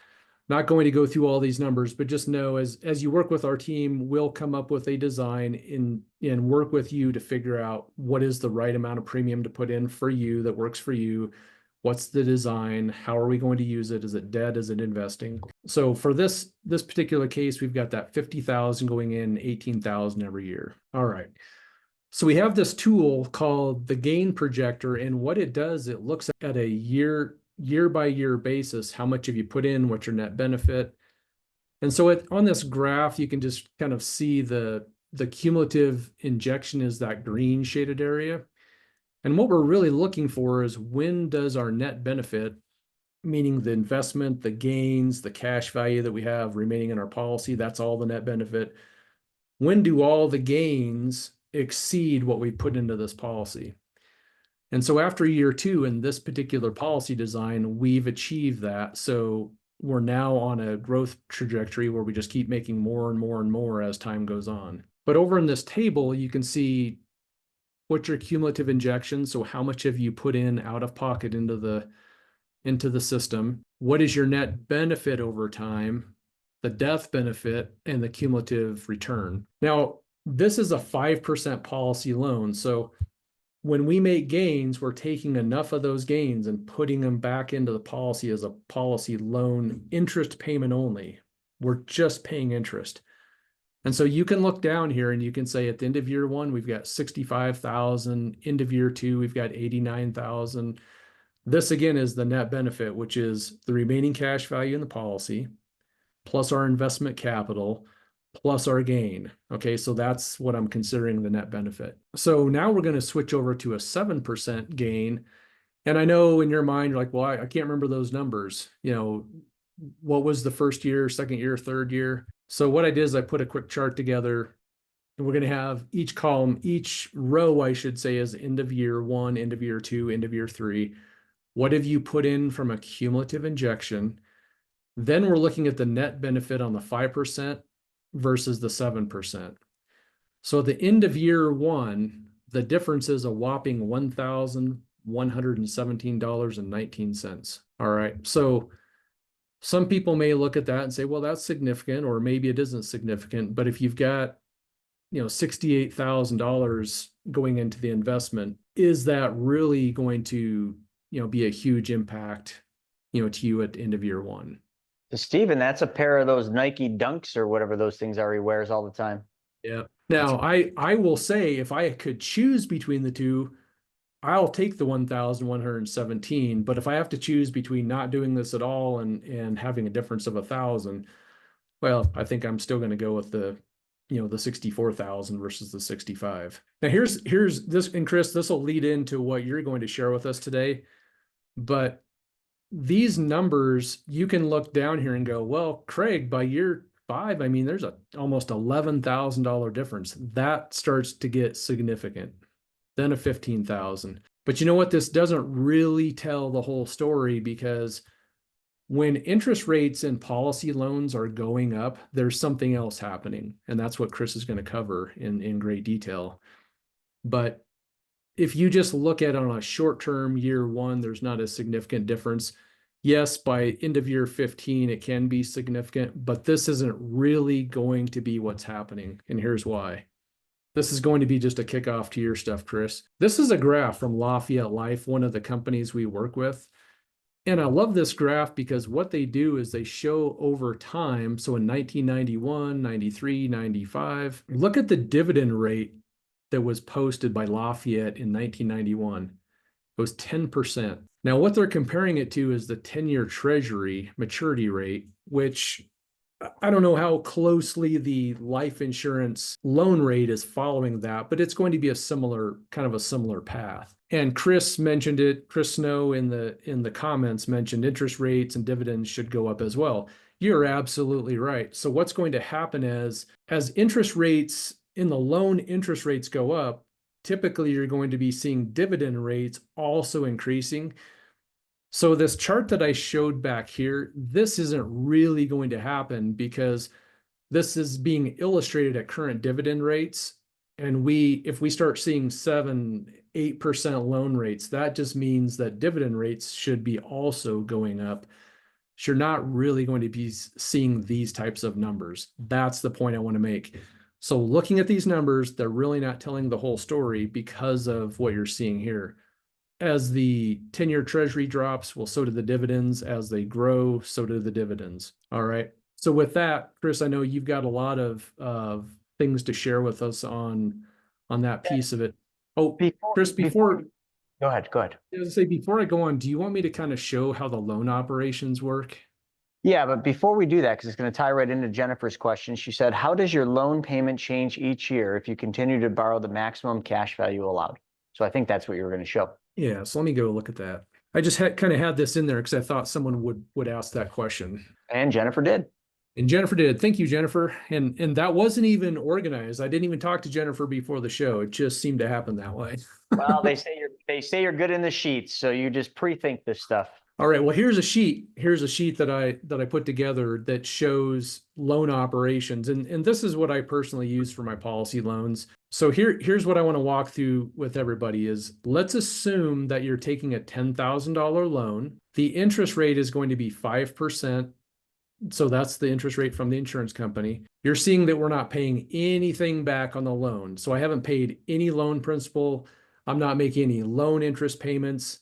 Not going to go through all these numbers, but just know as you work with our team, we'll come up with a design and work with you to figure out what is the right amount of premium to put in for you that works for you. What's the design? How are we going to use it? Is it debt? Is it investing? So for this particular case, we've got that 50,000 going in, 18,000 every year. All right. So we have this tool called the gain projector, and what it does, it looks at a year by year basis, how much have you put in, what's your net benefit. And so on this graph, you can just kind of see the cumulative injection is that green shaded area. And what we're really looking for is, when does our net benefit, meaning the investment, the gains, the cash value that we have remaining in our policy, that's all the net benefit. When do all the gains exceed what we put into this policy? And so after year 2 in this particular policy design, we've achieved that. So we're now on a growth trajectory where we just keep making more and more and more as time goes on. But over in this table, you can see what's your cumulative injection. So how much have you put in out of pocket into the system? What is your net benefit over time, the death benefit, and the cumulative return? Now, this is a 5% policy loan. So when we make gains, we're taking enough of those gains and putting them back into the policy as a policy loan, interest payment only. We're just paying interest. And so you can look down here and you can say at the end of year 1, we've got 65,000. End of year 2, we've got 89,000. This again is the net benefit, which is the remaining cash value in the policy, plus our investment capital, plus our gain. Okay, so that's what I'm considering the net benefit. So now we're going to switch over to a 7% gain. And I know in your mind, you're like, well, I can't remember those numbers. What was the first year, second year, third year? So what I did is I put a quick chart together, and we're going to have each column, each row, I should say, is end of year 1, end of year 2, end of year 3. What have you put in from a cumulative injection? Then we're looking at the net benefit on the 5% versus the 7%. So at the end of year one, the difference is a whopping $1,117.19. All right. So some people may look at that and say, well, that's significant, or maybe it isn't significant. But if you've got, $68,000 going into the investment, is that really going to, be a huge impact, to you at the end of year one? So Steven, that's a pair of those Nike Dunks or whatever those things are he wears all the time. Yeah. Now, I will say, if I could choose between the two, I'll take the 1,117. But if I have to choose between not doing this at all and having a difference of 1,000, well, I think I'm still going to go with the 64,000 versus the 65. Now here's this, and Chris, this will lead into what you're going to share with us today. But these numbers, you can look down here and go, well, Craig, by year 5, I mean, there's a almost $11,000 difference. That starts to get significant. Then a 15,000. But you know what? This doesn't really tell the whole story, because when interest rates and policy loans are going up, there's something else happening. And that's what Chris is going to cover in great detail. But if you just look at it on a short-term year one, there's not a significant difference. Yes, by end of year 15, it can be significant, but this isn't really going to be what's happening. And here's why. This is going to be just a kickoff to your stuff, Chris. This is a graph from Lafayette Life, one of the companies we work with. And I love this graph because what they do is they show over time. So in 1991, 93, 95, look at the dividend rate that was posted by Lafayette in 1991. It was 10%. Now, what they're comparing it to is the 10-year Treasury maturity rate, which I don't know how closely the life insurance loan rate is following that, but it's going to be a similar path. And Chris mentioned it. Chris Snow in the comments mentioned interest rates and dividends should go up as well. You're absolutely right. So what's going to happen is, as interest rates in the loan interest rates go up, typically you're going to be seeing dividend rates also increasing. So this chart that I showed back here, this isn't really going to happen because this is being illustrated at current dividend rates. And if we start seeing 7-8% loan rates, that just means that dividend rates should be also going up. You're not really going to be seeing these types of numbers. That's the point I want to make. So looking at these numbers, they're really not telling the whole story because of what you're seeing here. As the 10-year Treasury drops, well, so do the dividends. As they grow, so do the dividends. All right. So with that, Chris, I know you've got a lot of things to share with us on that piece of it. Oh, Chris, before go ahead. I was gonna say, before I go on, do you want me to kind of show how the loan operations work? Yeah, but before we do that, because it's going to tie right into Jennifer's question, she said, how does your loan payment change each year if you continue to borrow the maximum cash value allowed? So I think that's what you were going to show. Yeah, so let me go look at that. I just kind of had this in there because I thought someone would ask that question. And Jennifer did. And Jennifer did. Thank you, Jennifer. And that wasn't even organized. I didn't even talk to Jennifer before the show. It just seemed to happen that way. Well, they say you're good in the sheets, so you just pre-think this stuff. All right. Well, here's a sheet. Here's a sheet that I put together that shows loan operations. And this is what I personally use for my policy loans. So here's what I want to walk through with everybody is, let's assume that you're taking a $10,000 loan. The interest rate is going to be 5%. So that's the interest rate from the insurance company. You're seeing that we're not paying anything back on the loan. So I haven't paid any loan principal. I'm not making any loan interest payments.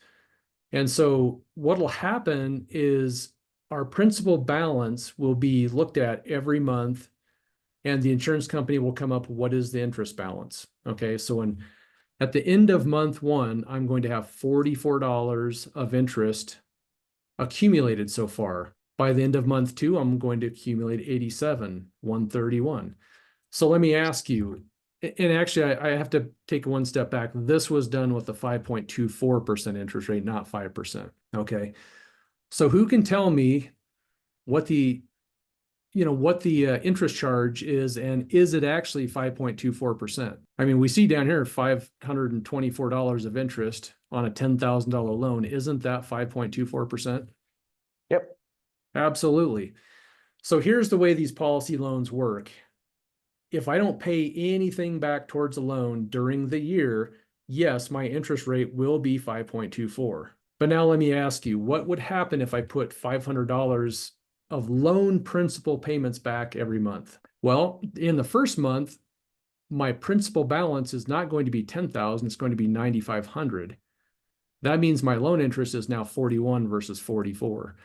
And so what will happen is our principal balance will be looked at every month, and the insurance company will come up with what is the interest balance. Okay, so at the end of month one, I'm going to have $44 of interest accumulated so far. By the end of month two, I'm going to accumulate 87, 131. So let me ask you, and actually I have to take one step back. This was done with a 5.24% interest rate, not 5%. Okay. So who can tell me what the interest charge is, and is it actually 5.24%? I mean, we see down here $524 of interest on a $10,000 loan. Isn't that 5.24%? Yep. Absolutely. So here's the way these policy loans work. if I don't pay anything back towards a loan during the year, yes, my interest rate will be 5.24. But now let me ask you, what would happen if I put $500 of loan principal payments back every month? Well, in the first month, my principal balance is not going to be 10,000, it's going to be 9,500. That means my loan interest is now 41 versus 44.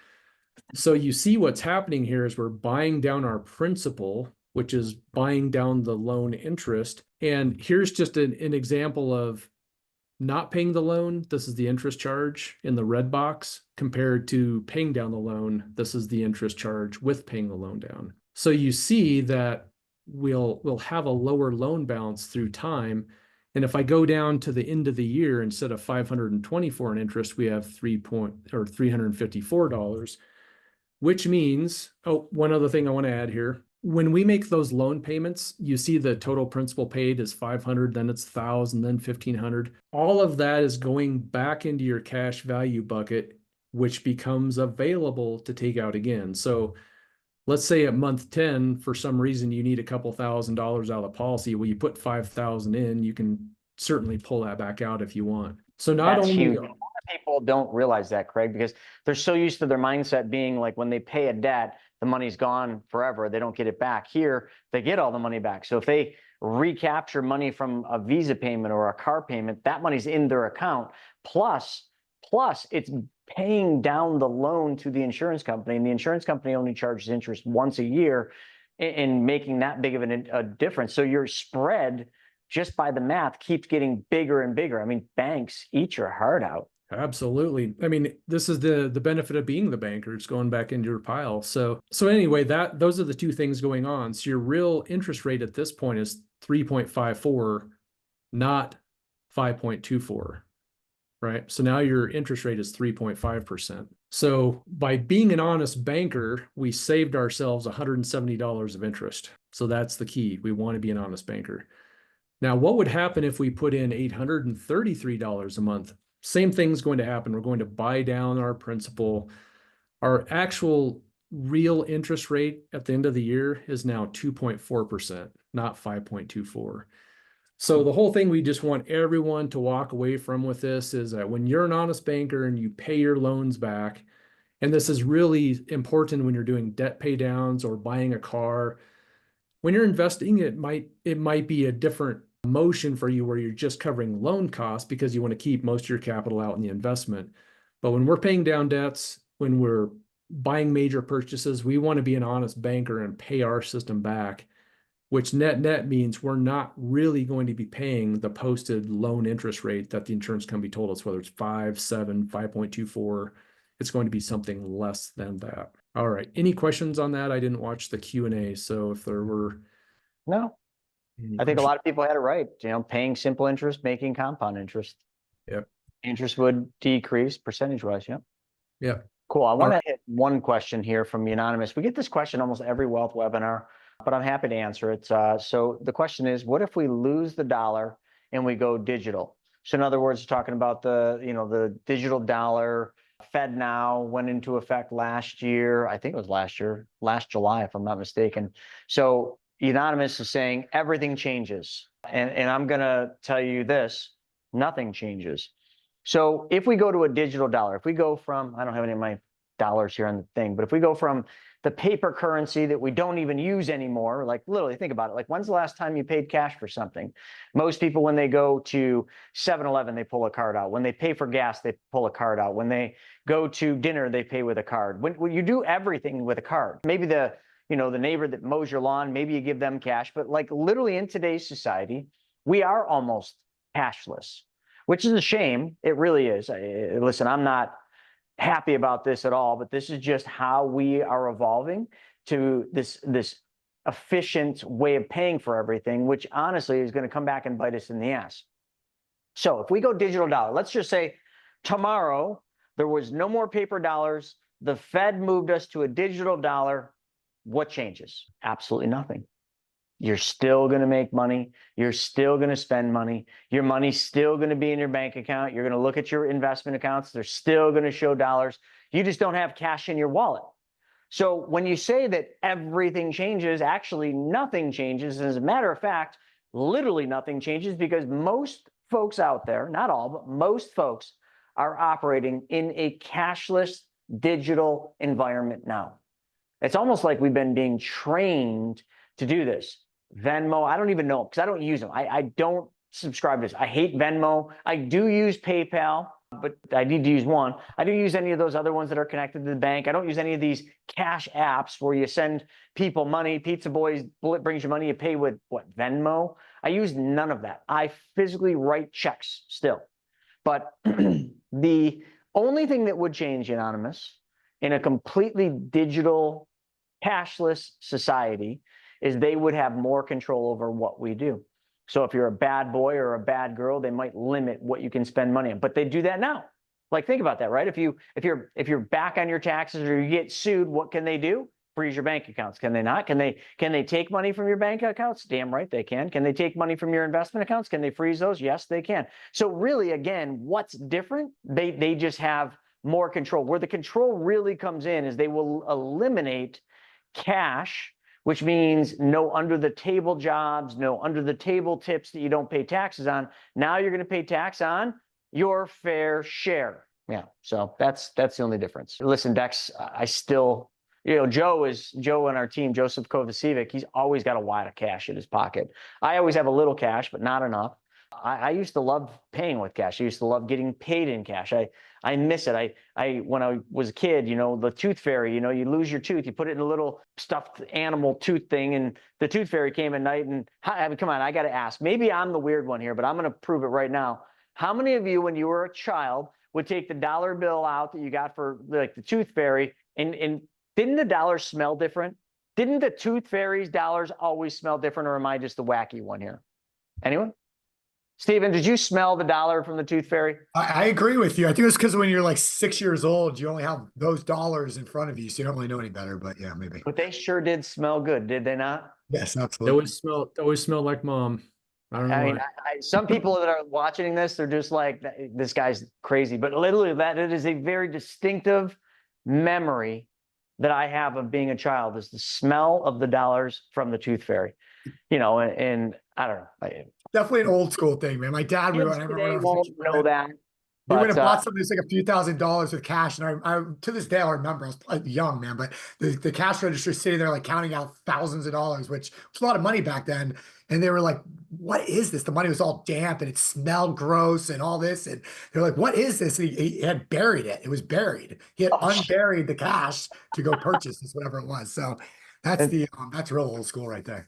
So you see what's happening here is we're buying down our principal, which is buying down the loan interest. And here's just an example of not paying the loan. This is the interest charge in the red box compared to paying down the loan. This is the interest charge with paying the loan down. So you see that we'll have a lower loan balance through time. And if I go down to the end of the year, instead of 524 in interest, we have $354, which means, oh, one other thing I want to add here. When we make those loan payments, you see the total principal paid is 500, then it's 1,000, then 1,500. All of that is going back into your cash value bucket, which becomes available to take out again. So let's say at month 10, for some reason, you need a couple $1,000s out of the policy. Well, you put 5,000 in, you can certainly pull that back out if you want. So not That's only huge. A lot of people don't realize that, Craig, because they're so used to their mindset being like when they pay a debt, the money's gone forever. They don't get it back. Here, they get all the money back. So if they recapture money from a Visa payment or a car payment, that money's in their account. Plus it's paying down the loan to the insurance company, and the insurance company only charges interest once a year, and making that big of a difference. So your spread, just by the math, keeps getting bigger and bigger. I mean, banks eat your heart out. Absolutely. I mean, this is the benefit of being the banker. It's going back into your pile. So anyway, those are the two things going on. So your real interest rate at this point is 3.54, not 5.24, right? So now your interest rate is 3.5%. So by being an honest banker, we saved ourselves $170 of interest. So that's the key. We want to be an honest banker. Now, what would happen if we put in $833 a month? Same thing's going to happen. We're going to buy down our principal. Our actual real interest rate at the end of the year is now 2.4%, not 5.24. So the whole thing we just want everyone to walk away from with this is that when you're an honest banker and you pay your loans back, and this is really important when you're doing debt pay downs or buying a car, when you're investing, it might be a different motion for you where you're just covering loan costs because you want to keep most of your capital out in the investment. But when we're paying down debts, when we're buying major purchases, we want to be an honest banker and pay our system back, which net means we're not really going to be paying the posted loan interest rate that the insurance company told us, whether it's 5, 7, 5.24, it's going to be something less than that. All right. Any questions on that? I didn't watch the Q&A. So if there were. No. I think a lot of people had it right. Paying simple interest, making compound interest. Yep. Interest would decrease percentage-wise. Yep. Yeah. Cool. I want to hit one question here from the anonymous. We get this question almost every wealth webinar, but I'm happy to answer it. So the question is, what if we lose the dollar and we go digital? So in other words, talking about the digital dollar. Fed now went into effect last year. I think it was last July, if I'm not mistaken. So anonymous is saying everything changes. And I'm going to tell you this, nothing changes. So if we go to a digital dollar, if we go from, I don't have any of my dollars here on the thing, but if we go from the paper currency that we don't even use anymore, like literally think about it, like when's the last time you paid cash for something? Most people, when they go to 7-Eleven, they pull a card out. When they pay for gas, they pull a card out. When they go to dinner, they pay with a card. When you do everything with a card, maybe the neighbor that mows your lawn, maybe you give them cash, but like literally in today's society, we are almost cashless, which is a shame. It really is. Listen, I'm not happy about this at all, but this is just how we are evolving to this efficient way of paying for everything, which honestly is going to come back and bite us in the ass. So if we go digital dollar, let's just say tomorrow there was no more paper dollars, the Fed moved us to a digital dollar. What changes? Absolutely nothing. You're still going to make money. You're still going to spend money. Your money's still going to be in your bank account. You're going to look at your investment accounts. They're still going to show dollars. You just don't have cash in your wallet. So when you say that everything changes, actually nothing changes. As a matter of fact, literally nothing changes, because most folks out there, not all, but most folks are operating in a cashless digital environment now. It's almost like we've been being trained to do this. Venmo, I don't even know, because I don't use them. I don't subscribe to this. I hate Venmo. I do use PayPal, but I need to use one. I don't use any of those other ones that are connected to the bank. I don't use any of these cash apps where you send people money. Pizza Boys brings you money. You pay with what, Venmo? I use none of that. I physically write checks still. But the only thing that would change, Anonymous, in a completely digital, cashless society is they would have more control over what we do. So if you're a bad boy or a bad girl, they might limit what you can spend money on, but they do that now. Like, think about that, right? If you're back on your taxes or you get sued, what can they do? Freeze your bank accounts. Can they not? Can they take money from your bank accounts? Damn right they can. Can they take money from your investment accounts? Can they freeze those? Yes, they can. So really, again, what's different? They just have more control. Where the control really comes in is they will eliminate cash, which means no under the table jobs, no under the table tips that you don't pay taxes on. Now you're going to pay tax on your fair share. Yeah. So that's the only difference. Listen, Dex, I still, Joe on our team, Joseph Kovacevic, he's always got a wad of cash in his pocket. I always have a little cash, but not enough. I used to love paying with cash. I used to love getting paid in cash. I miss it. When I was a kid, the tooth fairy, you lose your tooth, you put it in a little stuffed animal tooth thing, and the tooth fairy came at night. And come on, I got to ask, maybe I'm the weird one here, but I'm going to prove it right now. How many of you, when you were a child, would take the dollar bill out that you got for like the tooth fairy, and didn't the dollar smell different? Didn't the tooth fairy's dollars always smell different, or am I just the wacky one here? Anyone? Steven, did you smell the dollar from the tooth fairy? I agree with you. I think it's because when you're like 6 years old, you only have those dollars in front of you, so you don't really know any better. But yeah, maybe. But they sure did smell good, did they not? Yes, They absolutely. always smell like mom. I don't know I mean, why. some people that are watching this, they're just like, this guy's crazy. But literally, it is a very distinctive memory that I have of being a child, is the smell of the dollars from the tooth fairy. And I don't know. Definitely an old school thing, man. My dad, Kids today won't know that. We went But and bought something that's like a few $1,000s with cash, and I to this day I remember. I was young, man, but the cash register sitting there like counting out thousands of dollars, which was a lot of money back then. And they were like, "What is this?" The money was all damp and it smelled gross and all this. And they're like, "What is this?" And he had buried it. It was buried. He had unburied the cash to go purchase this, whatever it was. So that's that's real old school right there.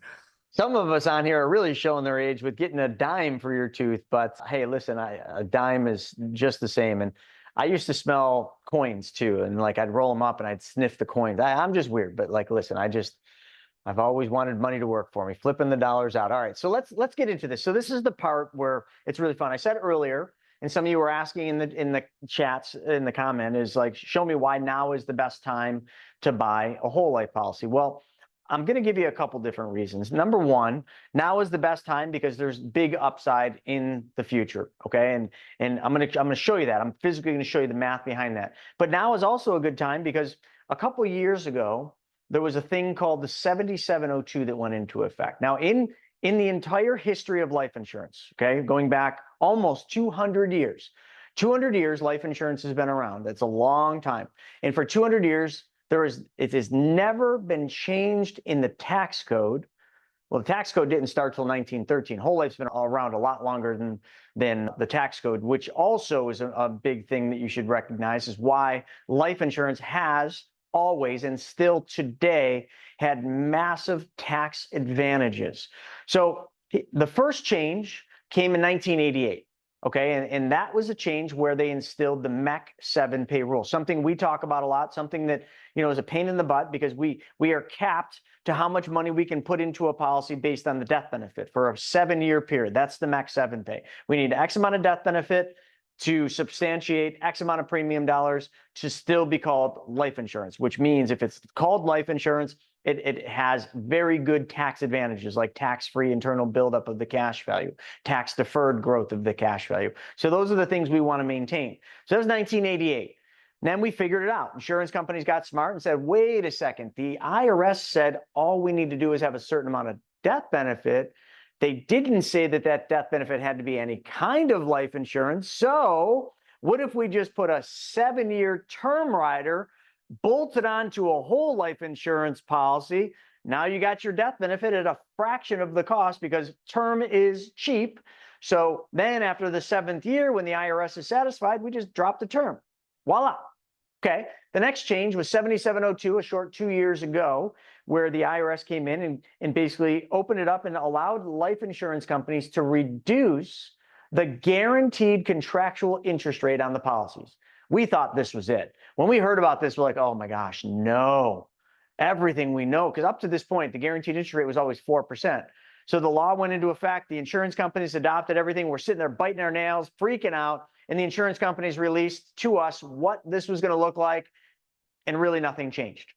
some of us on here are really showing their age with getting a dime for your tooth. But hey, listen, a dime is just the same. And I used to smell coins too. And like, I'd roll them up and I'd sniff the coins. I'm just weird, but like, listen, I've always wanted money to work for me, flipping the dollars out. All right, so let's get into this. So this is the part where it's really fun. I said earlier, and some of you were asking in the chats, in the comment, is like, show me why now is the best time to buy a whole life policy. Well, I'm going to give you a couple different reasons. Number one, now is the best time because there's big upside in the future. Okay, and I'm going to show you that. I'm physically going to show you the math behind that. But now is also a good time because a couple of years ago, there was a thing called the 7702 that went into effect. Now, in the entire history of life insurance, okay, going back almost 200 years, life insurance has been around. That's a long time. And for 200 years, it has never been changed in the tax code. Well, the tax code didn't start till 1913. Whole life's been all around a lot longer than the tax code, which also is a big thing that you should recognize, is why life insurance has always and still today had massive tax advantages. So the first change came in 1988. Okay, and that was a change where they instilled the MEC 7 pay rule, something we talk about a lot, something that is a pain in the butt because we are capped to how much money we can put into a policy based on the death benefit for a 7-year period. That's the MEC 7 pay. We need X amount of death benefit to substantiate X amount of premium dollars to still be called life insurance, which means if it's called life insurance, it has very good tax advantages like tax-free internal buildup of the cash value, tax-deferred growth of the cash value. So those are the things we want to maintain. So that was 1988. then we figured it out. Insurance companies got smart and said, wait a second, the IRS said all we need to do is have a certain amount of death benefit. They didn't say that that death benefit had to be any kind of life insurance. So what if we just put a 7-year term rider bolted onto a whole life insurance policy? Now you got your death benefit at a fraction of the cost because term is cheap. So then after the 7th year, when the IRS is satisfied, we just drop the term. Voila. Okay. The next change was 7702, a short 2 years ago, where the IRS came in and basically opened it up and allowed life insurance companies to reduce the guaranteed contractual interest rate on the policies. We thought this was it. When we heard about this, we're like, oh my gosh, no. Everything we know, because up to this point, the guaranteed interest rate was always 4%. So the law went into effect. The insurance companies adopted everything. We're sitting there biting our nails, freaking out. And the insurance companies released to us what this was going to look like. And really nothing changed.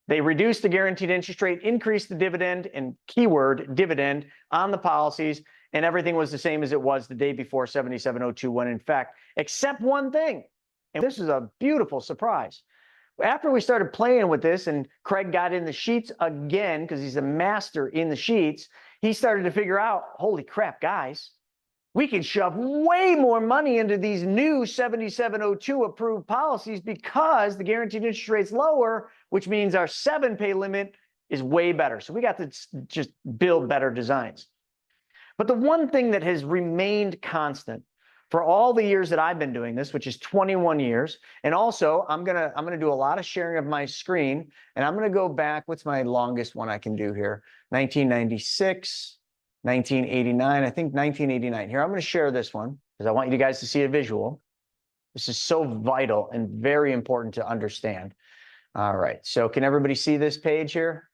They reduced the guaranteed interest rate, increased the dividend, and keyword dividend on the policies. And everything was the same as it was the day before 7702 went in effect, except one thing. And this is a beautiful surprise. After we started playing with this and Craig got in the sheets again, because he's a master in the sheets, he started to figure out, holy crap, guys, we can shove way more money into these new 7702 approved policies because the guaranteed interest rate's lower, which means our 7-pay limit is way better. So we got to just build better designs. But the one thing that has remained constant for all the years that I've been doing this, which is 21 years, and also I'm gonna do a lot of sharing of my screen, and I'm gonna go back. What's my longest one I can do here? 1996, 1989. I think 1989. Here, I'm gonna share this one because I want you guys to see a visual. This is so vital and very important to understand. All right. So can everybody see this page here?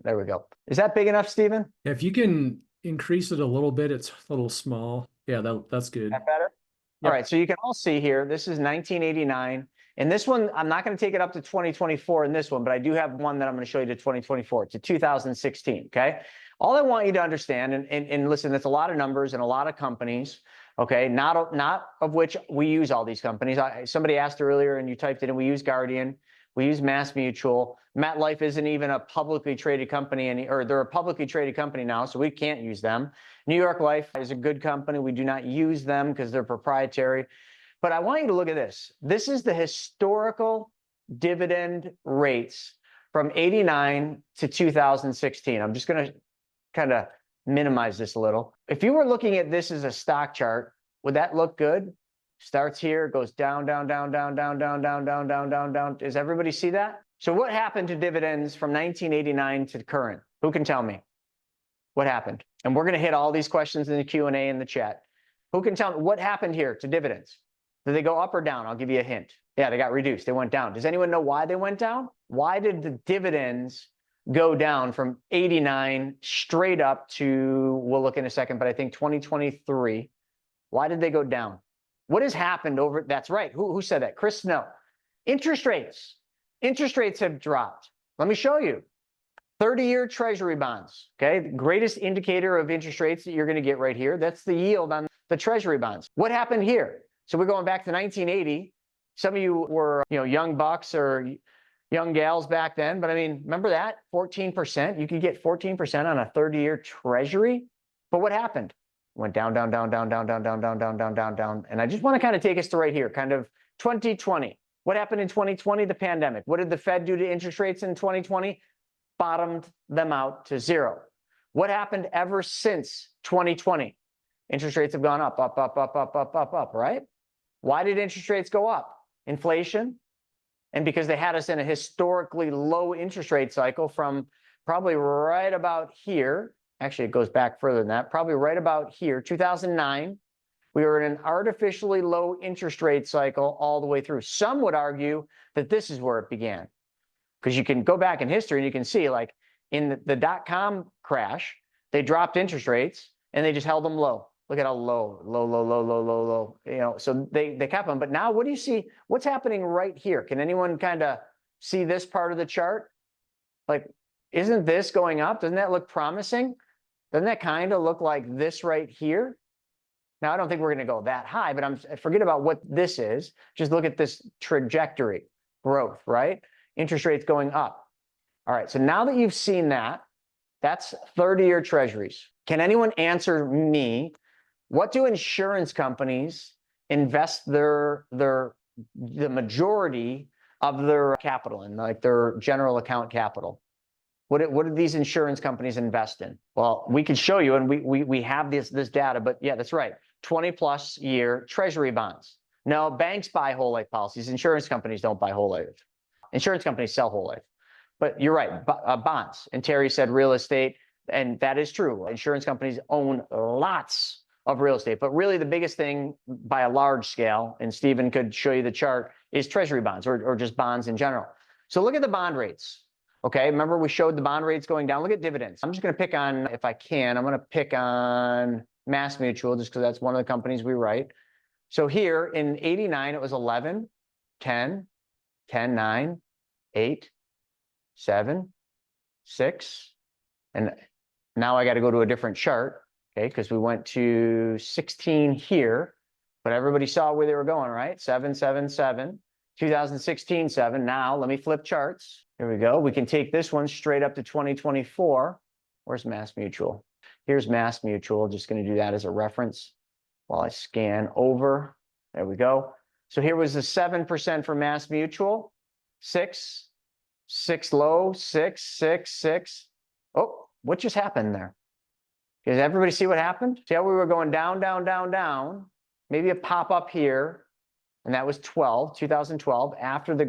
There we go. Is that big enough, Stephen? If you can increase it a little bit, it's a little small. Yeah, that's good. That better? Yep. All right, so you can all see here, this is 1989. And this one, I'm not going to take it up to 2024 in this one, but I do have one that I'm going to show you to 2024, to 2016, okay? All I want you to understand, and listen, that's a lot of numbers and a lot of companies, okay? Not of which we use all these companies. Somebody asked earlier, and you typed it in, we use Guardian, we use Mass Mutual. MetLife isn't even a publicly traded company, or they're a publicly traded company now, so we can't use them. New York Life is a good company. We do not use them because they're proprietary. But I want you to look at this. This is the historical dividend rates from 89 to 2016. I'm just going to kind of minimize this a little. If you were looking at this as a stock chart, would that look good? Starts here, goes down, down, down, down, down, down, down, down, down, down, down. Does everybody see that? So what happened to dividends from 1989 to current? Who can tell me? What happened? And we're going to hit all these questions in the Q&A in the chat. Who can tell me what happened here to dividends? Did they go up or down? I'll give you a hint. Yeah, they got reduced. They went down. Does anyone know why they went down? Why did the dividends go down from 89 straight up to, we'll look in a second, but I think 2023? Why did they go down? What has happened over, that's right. Who said that? Chris Naugle. Interest rates. Interest rates have dropped. Let me show you. 30-year treasury bonds, okay? The greatest indicator of interest rates that you're going to get right here. That's the yield on the treasury bonds. What happened here? So we're going back to 1980. Some of you were, young bucks or young gals back then, but I mean, remember that? 14%. You could get 14% on a 30-year treasury. But what happened? Went down, down, down, down, down, down, down, down, down, down, down, down. And I just want to kind of take us to right here, kind of 2020. What happened in 2020? The pandemic. What did the Fed do to interest rates in 2020? Bottomed them out to zero. What happened ever since 2020? Interest rates have gone up, up, up, up, up, up, up, up, right? Why did interest rates go up? Inflation. And because they had us in a historically low interest rate cycle from probably right about here. Actually, it goes back further than that. Probably right about here, 2009. We were in an artificially low interest rate cycle all the way through. Some would argue that this is where it began. Because you can go back in history and you can see, like in the dot-com crash, they dropped interest rates and they just held them low. Look at how low, low, low, low, low, low, low. So they kept them. But now what do you see? What's happening right here? Can anyone kind of see this part of the chart? Like, isn't this going up? Doesn't that look promising? Doesn't that kind of look like this right here? Now, I don't think we're going to go that high, but forget about what this is. Just look at this trajectory, growth, right? Interest rates going up. All right, so now that you've seen that, that's 30-year treasuries. Can anyone answer me, what do insurance companies invest the majority of their capital in, like their general account capital? What do these insurance companies invest in? Well, we can show you, and we have this data, but yeah, that's right. 20+ year treasury bonds. No, banks buy whole life policies. Insurance companies don't buy whole life. Insurance companies sell whole life. But you're right, bonds. And Terry said real estate, and that is true. Insurance companies own lots of real estate, but really the biggest thing by a large scale, and Stephen could show you the chart, is treasury bonds or just bonds in general. So look at the bond rates. Okay, remember we showed the bond rates going down. Look at dividends. I'm just going to pick on, if I can, I'm going to pick on Mass Mutual just because that's one of the companies we write. So here in 89, it was 11, 10, 10, 9, 8, 7, 6. And now I got to go to a different chart, okay, because we went to 16 here, but everybody saw where they were going, right? 7, 7, 7, 2016, 7. Now let me flip charts. Here we go. We can take this one straight up to 2024. Where's Mass Mutual? Here's Mass Mutual. Just going to do that as a reference while I scan over. There we go. So here was the 7% for Mass Mutual. 6, 6 low, 6, 6, 6. Oh, what just happened there? Does everybody see what happened? See how we were going down, down, down, down? Maybe a pop up here. And that was 2012, after the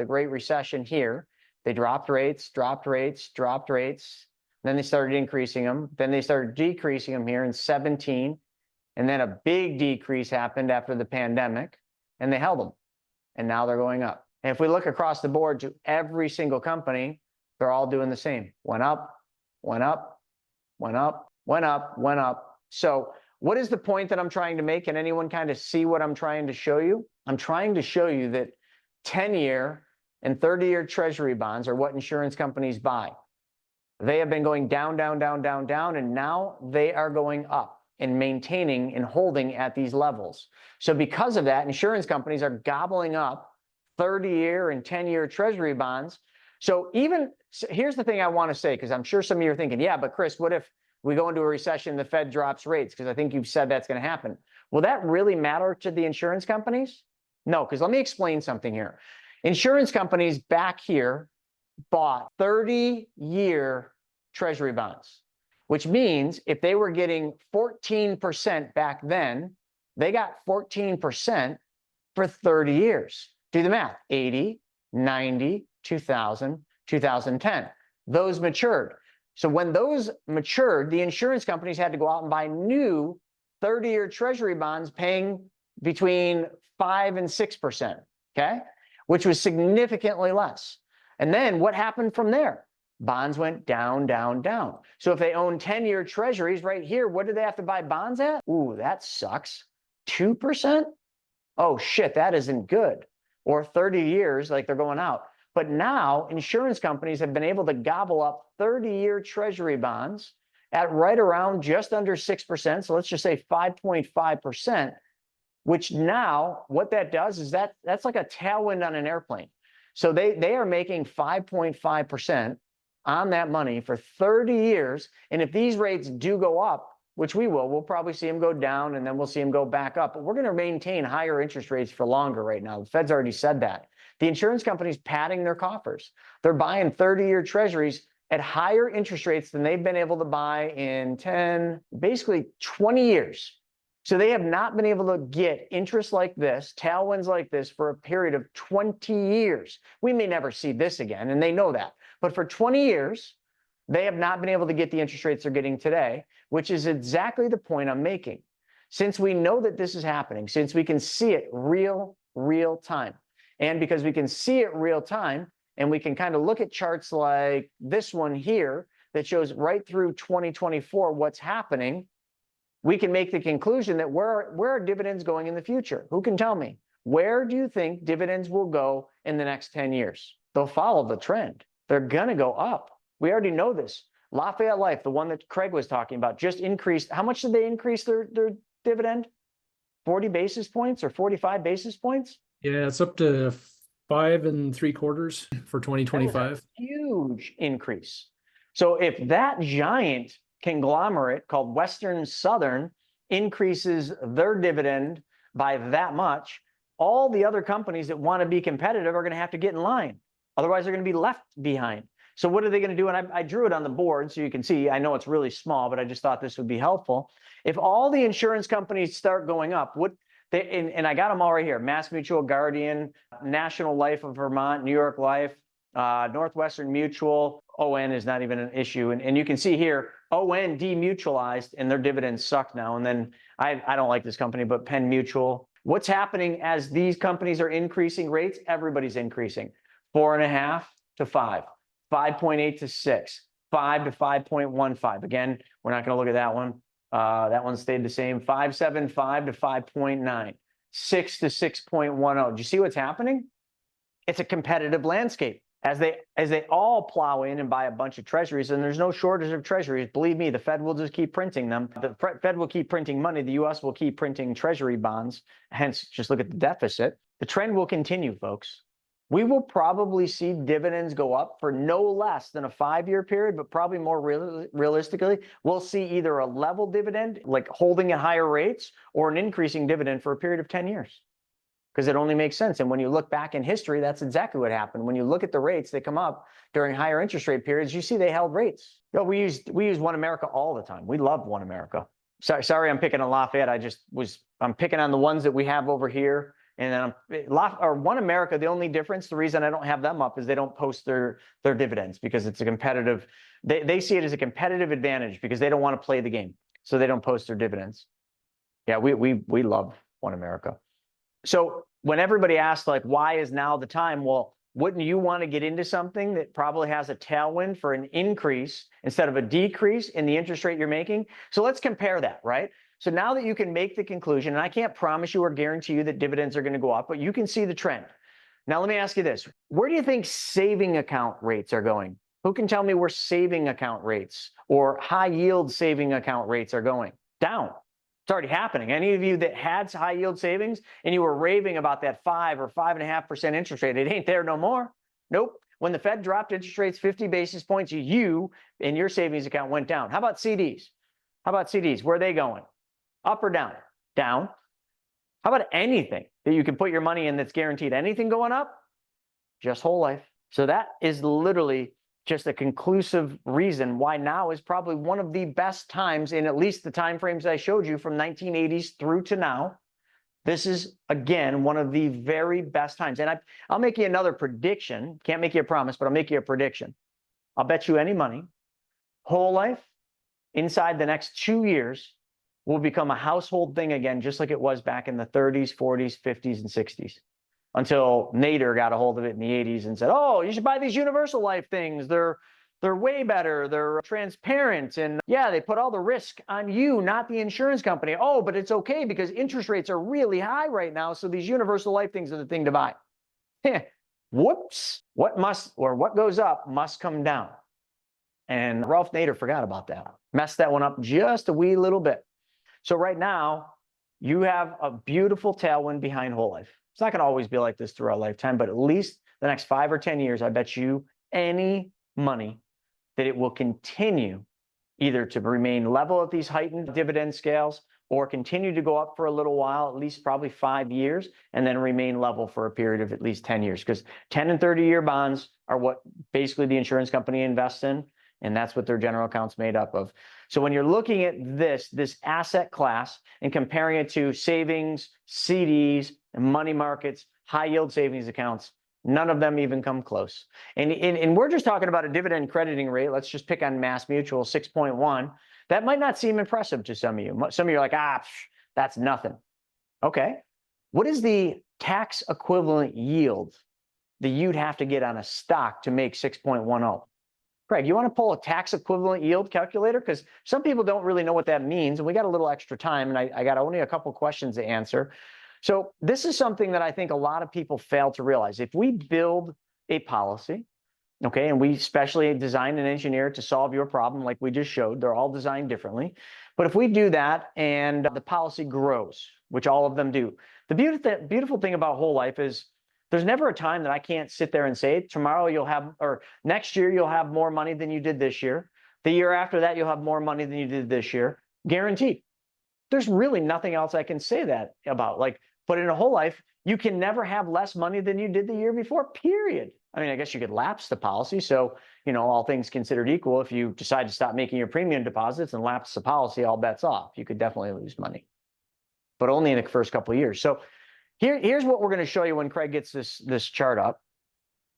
Great Recession here. They dropped rates, dropped rates, dropped rates. Then they started increasing them. Then they started decreasing them here in 17. And then a big decrease happened after the pandemic, and they held them. And now they're going up. And if we look across the board to every single company, they're all doing the same. Went up, went up, went up, went up, went up. So what is the point that I'm trying to make? Can anyone kind of see what I'm trying to show you? I'm trying to show you that 10-year and 30-year treasury bonds are what insurance companies buy. They have been going down, down, down, down, down, and now they are going up and maintaining and holding at these levels. So because of that, insurance companies are gobbling up 30-year and 10-year treasury bonds. So here's the thing I want to say, because I'm sure some of you are thinking, yeah, but Chris, what if we go into a recession, the Fed drops rates? Because I think you've said that's going to happen. Will that really matter to the insurance companies? No, because let me explain something here. Insurance companies back here bought 30-year treasury bonds, which means if they were getting 14% back then, they got 14% for 30 years. Do the math, 80, 90, 2000, 2010. Those matured. So when those matured, the insurance companies had to go out and buy new 30-year treasury bonds paying between 5 and 6%, okay? Which was significantly less. And then what happened from there? Bonds went down, down, down. So if they own 10-year treasuries right here, what do they have to buy bonds at? Ooh, that sucks. 2%? Oh shit, that isn't good. Or 30 years, like they're going out. But now insurance companies have been able to gobble up 30-year treasury bonds at right around just under 6%. So let's just say 5.5%, which now what that does is that's like a tailwind on an airplane. So they are making 5.5% on that money for 30 years. And if these rates do go up, which we'll probably see them go down and then we'll see them go back up. But we're going to maintain higher interest rates for longer right now. The Fed's already said that. The insurance companies padding their coffers. They're buying 30-year treasuries at higher interest rates than they've been able to buy in 10, basically 20 years. So they have not been able to get interest like this, tailwinds like this for a period of 20 years. We may never see this again, and they know that. But for 20 years, they have not been able to get the interest rates they're getting today, which is exactly the point I'm making. Since we know that this is happening, since we can see it real time, and because we can see it real time, and we can kind of look at charts like this one here that shows right through 2024 what's happening, we can make the conclusion that where are dividends going in the future? Who can tell me? Where do you think dividends will go in the next 10 years? They'll follow the trend. They're going to go up. We already know this. Lafayette Life, the one that Craig was talking about, just increased. How much did they increase their dividend? 40 basis points or 45 basis points? Yeah, it's up to 5.75 for 2025. Huge increase. So if that giant conglomerate called Western Southern increases their dividend by that much, all the other companies that want to be competitive are going to have to get in line. Otherwise, they're going to be left behind. So what are they going to do? And I drew it on the board so you can see. I know it's really small, but I just thought this would be helpful. If all the insurance companies start going up, and I got them all right here: Mass Mutual, Guardian, National Life of Vermont, New York Life, Northwestern Mutual. ON is not even an issue. And you can see here, ON demutualized and their dividends suck now. And then I don't like this company, but Penn Mutual. What's happening as these companies are increasing rates? Everybody's increasing. 4.5 to 5, 5.8 to 6, 5 to 5.15. Again, we're not going to look at that one. That one stayed the same. 5.75 to 5.9, 6 to 6.10. Do you see what's happening? It's a competitive landscape. As they all plow in and buy a bunch of treasuries, and there's no shortage of treasuries. Believe me, the Fed will just keep printing them. The Fed will keep printing money. The U.S. will keep printing treasury bonds. Hence, just look at the deficit. The trend will continue, folks. We will probably see dividends go up for no less than a 5-year period, but probably more realistically, we'll see either a level dividend, like holding at higher rates, or an increasing dividend for a period of 10 years. Because it only makes sense. And when you look back in history, that's exactly what happened. When you look at the rates, they come up during higher interest rate periods, you see they held rates. You know, we use One America all the time. We love One America. Sorry, I'm picking on Lafayette. I'm picking on the ones that we have over here. And then One America, the only difference, the reason I don't have them up is they don't post their dividends, because it's a competitive, they see it as a competitive advantage because they don't want to play the game. So they don't post their dividends. Yeah, we love One America. So when everybody asks, like, why is now the time? Well, wouldn't you want to get into something that probably has a tailwind for an increase instead of a decrease in the interest rate you're making? So let's compare that, right? So now that you can make the conclusion, and I can't promise you or guarantee you that dividends are going to go up, but you can see the trend. Now, let me ask you this. Where do you think saving account rates are going? Who can tell me where saving account rates or high yield saving account rates are going? Down. It's already happening. Any of you that had high yield savings and you were raving about that 5 or 5.5% interest rate, it ain't there no more. Nope. When the Fed dropped interest rates 50 basis points, you and your savings account went down. How about CDs? Where are they going? Up or down? Down. How about anything that you can put your money in that's guaranteed? Anything going up? Just whole life. So that is literally just a conclusive reason why now is probably one of the best times in at least the time frames I showed you from 1980s through to now. This is, again, one of the very best times. And I'll make you another prediction. Can't make you a promise, but I'll make you a prediction. I'll bet you any money. Whole life, inside the next 2 years, will become a household thing again, just like it was back in the 30s, 40s, 50s, and 60s. Until Nader got a hold of it in the 80s and said, oh, you should buy these universal life things. They're way better. They're transparent. And yeah, they put all the risk on you, not the insurance company. Oh, but it's okay because interest rates are really high right now. So these universal life things are the thing to buy. Whoops. What goes up must come down. And Ralph Nader forgot about that. Messed that one up just a wee little bit. So right now, you have a beautiful tailwind behind whole life. It's not going to always be like this through our lifetime, but at least the next 5 or 10 years, I bet you any money that it will continue either to remain level at these heightened dividend scales or continue to go up for a little while, at least probably 5 years, and then remain level for a period of at least 10 years. Because 10 and 30-year bonds are what basically the insurance company invests in, and that's what their general account's made up of. So when you're looking at this asset class and comparing it to savings, CDs, and money markets, high yield savings accounts, none of them even come close. And we're just talking about a dividend crediting rate. Let's just pick on Mass Mutual, 6.1. That might not seem impressive to some of you. Some of you are like, that's nothing. Okay. What is the tax equivalent yield that you'd have to get on a stock to make 6.10? Craig, you want to pull a tax equivalent yield calculator? Because some people don't really know what that means. And we got a little extra time, and I got only a couple questions to answer. So this is something that I think a lot of people fail to realize. If we build a policy Okay, and we specially design and engineer to solve your problem like we just showed. They're all designed differently. But if we do that and the policy grows, which all of them do, the beautiful thing about whole life is there's never a time that I can't sit there and say, tomorrow you'll have, or next year you'll have more money than you did this year. The year after that, you'll have more money than you did this year. Guaranteed. There's really nothing else I can say that about. Like, but in a whole life, you can never have less money than you did the year before, period. I mean, I guess you could lapse the policy. So, all things considered equal, if you decide to stop making your premium deposits and lapse the policy, all bets off. You could definitely lose money, but only in the first couple of years. So here's what we're going to show you when Craig gets this chart up.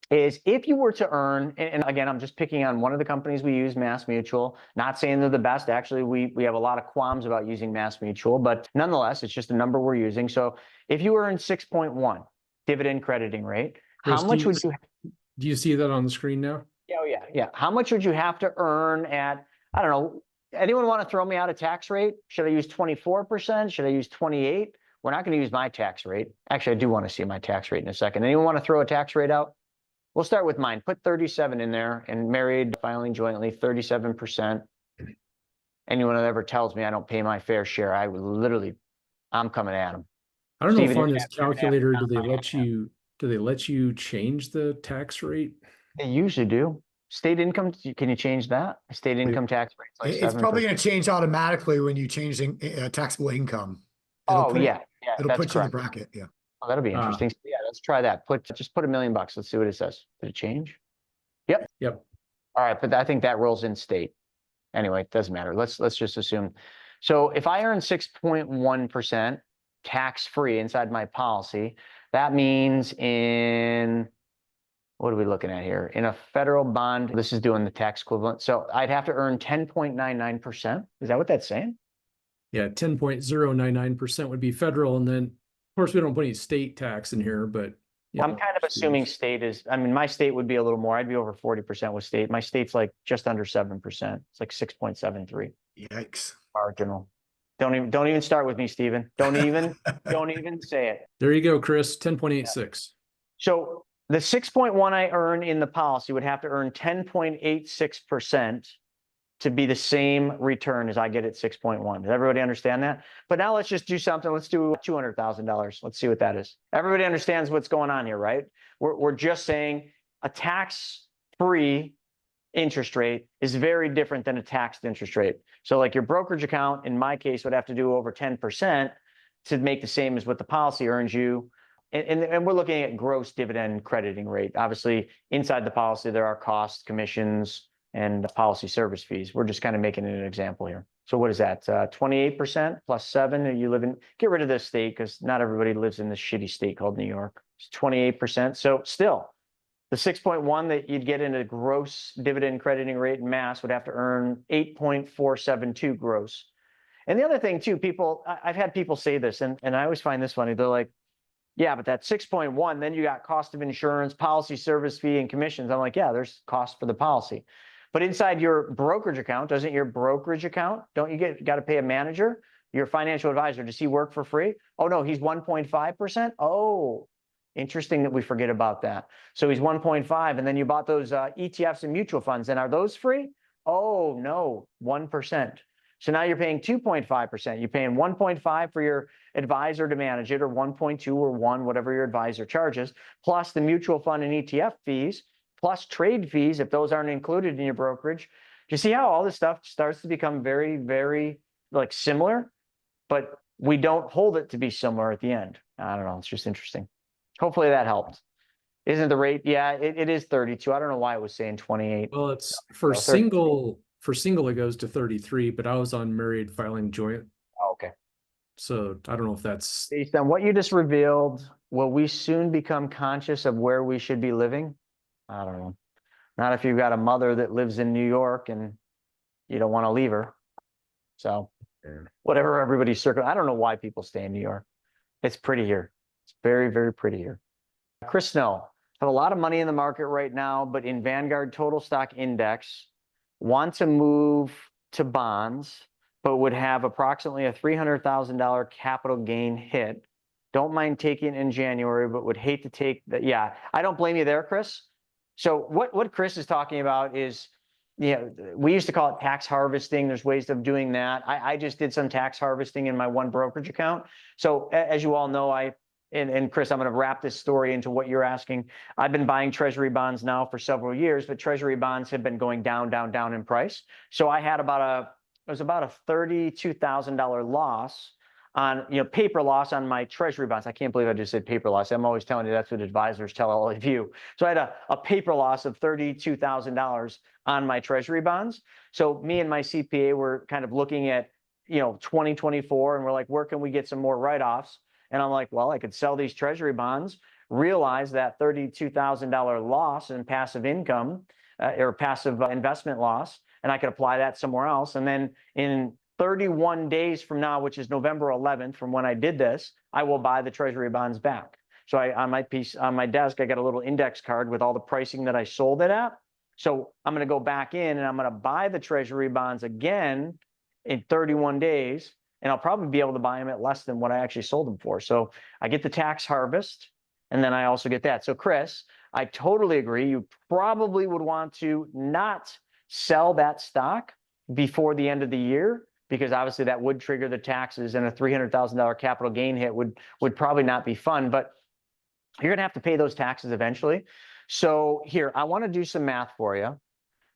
Is if you were to earn, and again, I'm just picking on one of the companies we use, Mass Mutual, not saying they're the best. Actually, we have a lot of qualms about using Mass Mutual, but nonetheless, it's just a number we're using. So if you earn 6.1 dividend crediting rate, Chris, how much would you? Do you see that on the screen now? Oh, yeah. How much would you have to earn at, I don't know, anyone want to throw me out a tax rate? Should I use 24%? Should I use 28? We're not going to use my tax rate. Actually, I do want to see my tax rate in a second. Anyone want to throw a tax rate out? We'll start with mine. Put 37 in there, and married, filing jointly, 37%. Anyone that ever tells me I don't pay my fair share, I would literally, I'm coming at them. I don't know if Steven, on this calculator, do they let you change the tax rate? They usually do. State income, can you change that? State income tax rate. Like It's probably 7%. going to change automatically when you change taxable income. Oh, yeah. It'll That's put you in the correct. bracket. Yeah. Oh, that'll be interesting. Yeah, let's try that. Just put $1 million. Let's see what it says. Did it change? Yep. All right, but I think that rolls in state. Anyway, it doesn't matter. Let's just assume. So if I earn 6.1% tax-free inside my policy, that means what are we looking at here? In a federal bond, this is doing the tax equivalent. So I'd have to earn 10.99%. Is that what that's saying? Yeah, 10.099% would be federal, and then of course we don't put any state tax in here, but I'm kind of assuming state is, I mean, my state would be a little more. I'd be over 40% with state. My state's like just under 7%. It's like 6.73. Yikes. Marginal. Don't even start with me, Steven. Don't even say it. There you go, Chris. 10.86. So the 6.1 I earn in the policy would have to earn 10.86% to be the same return as I get at 6.1. Does everybody understand that? But now let's just do something. Let's do $200,000. Let's see what that is. Everybody understands what's going on here, right? We're just saying a tax-free interest rate is very different than a taxed interest rate. So like your brokerage account, in my case, would have to do over 10% to make the same as what the policy earns you. And we're looking at gross dividend crediting rate. Obviously, inside the policy, there are costs, commissions, and policy service fees. We're just kind of making an example here. So what is that? 28% plus 7. You live in, get rid of this state because not everybody lives in this shitty state called New York. It's 28%. So still, the 6.1 that you'd get in a gross dividend crediting rate in Mass would have to earn 8.472 gross. And the other thing too, I've had people say this, and I always find this funny. They're like, yeah, but that 6.1, then you got cost of insurance, policy service fee, and commissions. I'm like, yeah, there's cost for the policy. But inside your brokerage account, don't you got to pay a manager, your financial advisor? Does he work for free? Oh, no, he's 1.5%. Oh, interesting that we forget about that. So he's 1.5, and then you bought those ETFs and mutual funds, and are those free? Oh, no, 1%. So now you're paying 2.5%. You're paying 1.5 for your advisor to manage it, or 1.2 or 1, whatever your advisor charges, plus the mutual fund and ETF fees, plus trade fees, if those aren't included in your brokerage. Do you see how all this stuff starts to become very, very like similar, but we don't hold it to be similar at the end? I don't know. It's just interesting. Hopefully that helped. Isn't the rate? Yeah, it is 32. I don't know why it was saying 28. Well, it's for single, it goes to 33, but I was on married filing joint. Oh, okay. So I don't know if that's based on what you just revealed. Will we soon become conscious of where we should be living? I don't know. Not if you've got a mother that lives in New York and you don't want to leave her. So whatever everybody's circle. I don't know why people stay in New York. It's pretty here. It's very, very pretty here. Chris Naugle, have a lot of money in the market right now, but in Vanguard Total Stock Index, want to move to bonds, but would have approximately a $300,000 capital gain hit. Don't mind taking it in January, but would hate to take that. Yeah, I don't blame you there, Chris. So what Chris is talking about is, we used to call it tax harvesting. There's ways of doing that. I just did some tax harvesting in my one brokerage account. So as you all know, and Chris, I'm going to wrap this story into what you're asking. I've been buying treasury bonds now for several years, but treasury bonds have been going down, down, down in price. So I had about a $32,000 loss on, paper loss on my treasury bonds. I can't believe I just said paper loss. I'm always telling you that's what advisors tell all of you. So I had a paper loss of $32,000 on my treasury bonds. So me and my CPA were kind of looking at, 2024, and we're like, where can we get some more write-offs? And I'm like, well, I could sell these treasury bonds, realize that $32,000 loss in passive income or passive investment loss, and I could apply that somewhere else. And then in 31 days from now, which is November 11th, from when I did this, I will buy the treasury bonds back. So on my desk, I got a little index card with all the pricing that I sold it at. So I'm going to go back in and I'm going to buy the treasury bonds again in 31 days. And I'll probably be able to buy them at less than what I actually sold them for. So I get the tax harvest, and then I also get that. So Chris, I totally agree. You probably would want to not sell that stock before the end of the year, because obviously that would trigger the taxes, and a $300,000 capital gain hit would probably not be fun, but you're gonna have to pay those taxes eventually. So here, I wanna do some math for you.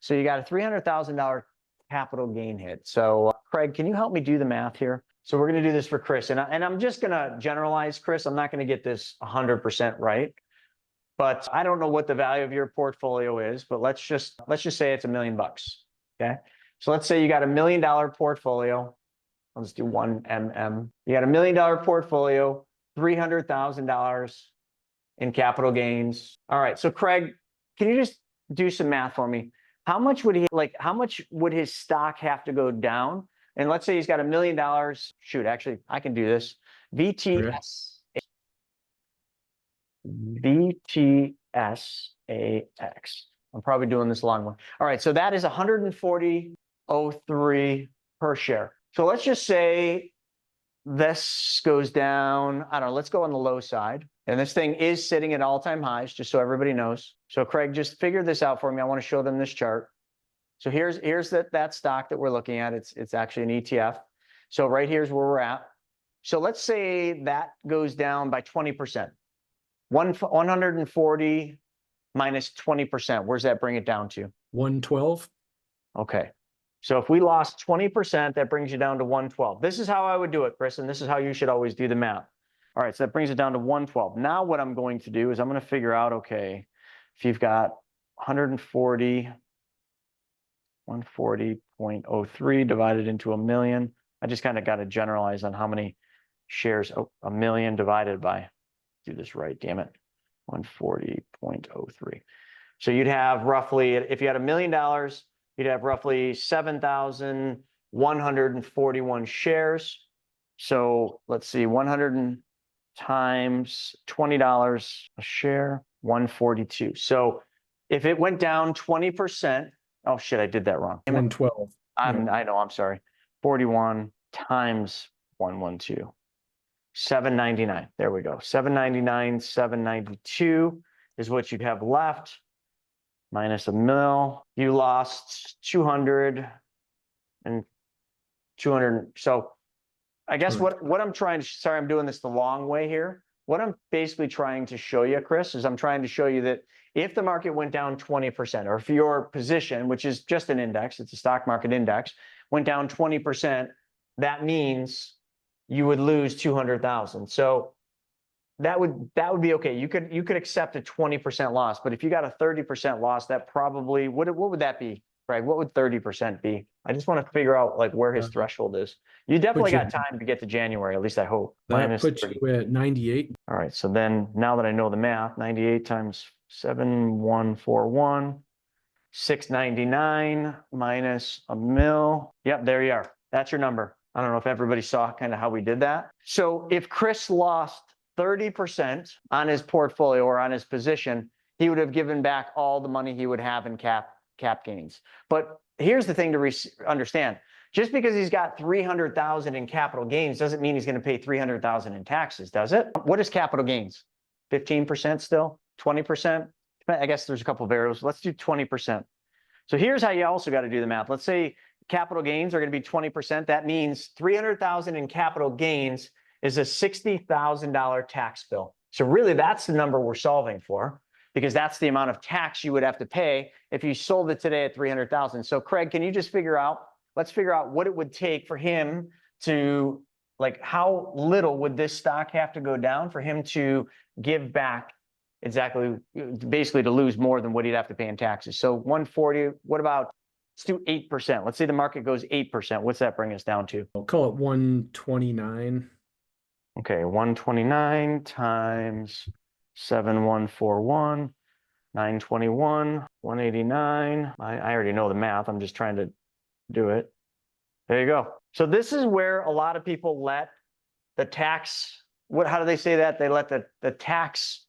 So you got a $300,000 capital gain hit. So Craig, can you help me do the math here? So we're going to do this for Chris, and I'm just going to generalize, Chris. I'm not going to get this 100% right, but I don't know what the value of your portfolio is, but let's just say it's $1 million. Okay. So let's say you got $1 million portfolio. I'll just do 1 MM. You got $1 million portfolio, $300,000 in capital gains. All right. So Craig, can you just do some math for me? How much would his stock have to go down? And let's say he's got $1 million. Shoot, actually, I can do this. VTSAX. I'm probably doing this long one. All right, so that is 140.03 per share. So let's just say this goes down, I don't know, let's go on the low side. And this thing is sitting at all-time highs, just so everybody knows. So Craig, just figure this out for me. I want to show them this chart. So here's that stock that we're looking at. It's actually an ETF. So right here's where we're at. So let's say that goes down by 20%. 140 minus 20%. Where's that bring it down to? 112. Okay. So if we lost 20%, that brings you down to 112. This is how I would do it, Chris, and this is how you should always do the math. All right, so that brings it down to 112. Now what I'm going to do is I'm going to figure out, okay, if you've got 140.03 divided into a million, I just kind of got to generalize on how many shares, a million divided by, do this right, damn it, 140.03. So you'd have roughly, if you had $1 million, you'd have roughly 7,141 shares. So let's see, 100 times $20 a share, 142. So if it went down 20%, oh shit, I did that wrong. 112. I know, I'm sorry. 41 times 112. 799. There we go. 799, 792 is what you'd have left. Minus a mil. You lost 200 and 200. So I guess what I'm trying to, sorry, I'm doing this the long way here. What I'm basically trying to show you, Chris, is I'm trying to show you that if the market went down 20%, or if your position, which is just an index, it's a stock market index, went down 20%, that means you would lose 200,000. So that would be okay. You could accept a 20% loss, but if you got a 30% loss, that probably, what would that be, Craig? What would 30% be? I just want to figure out like where his threshold is. You definitely got time to get to January, at least I hope. That puts you at 98. All right, so then now that I know the math, 98 times 7,141, 699 minus a mil. Yep, there you are. That's your number. I don't know if everybody saw kind of how we did that. So if Chris lost 30% on his portfolio or on his position, he would have given back all the money he would have in cap gains. But here's the thing to understand. Just because he's got 300,000 in capital gains doesn't mean he's going to pay 300,000 in taxes, does it? What is capital gains? 15% still? 20%? I guess there's a couple of variables. Let's do 20%. So here's how you also got to do the math. Let's say capital gains are going to be 20%. That means 300,000 in capital gains is a $60,000 tax bill. So really that's the number we're solving for, because that's the amount of tax you would have to pay if you sold it today at 300,000. So Craig, can you just let's figure out what it would take for him to, like, how little would this stock have to go down for him to give back exactly, basically to lose more than what he'd have to pay in taxes. So 140, what about, let's do 8%. Let's say the market goes 8%. What's that bring us down to? I'll call it 129. Okay, 129 times 7141, 921, 189. I already know the math. I'm just trying to do it. There you go. So this is where a lot of people let the tax, how do they say that? They let the tax,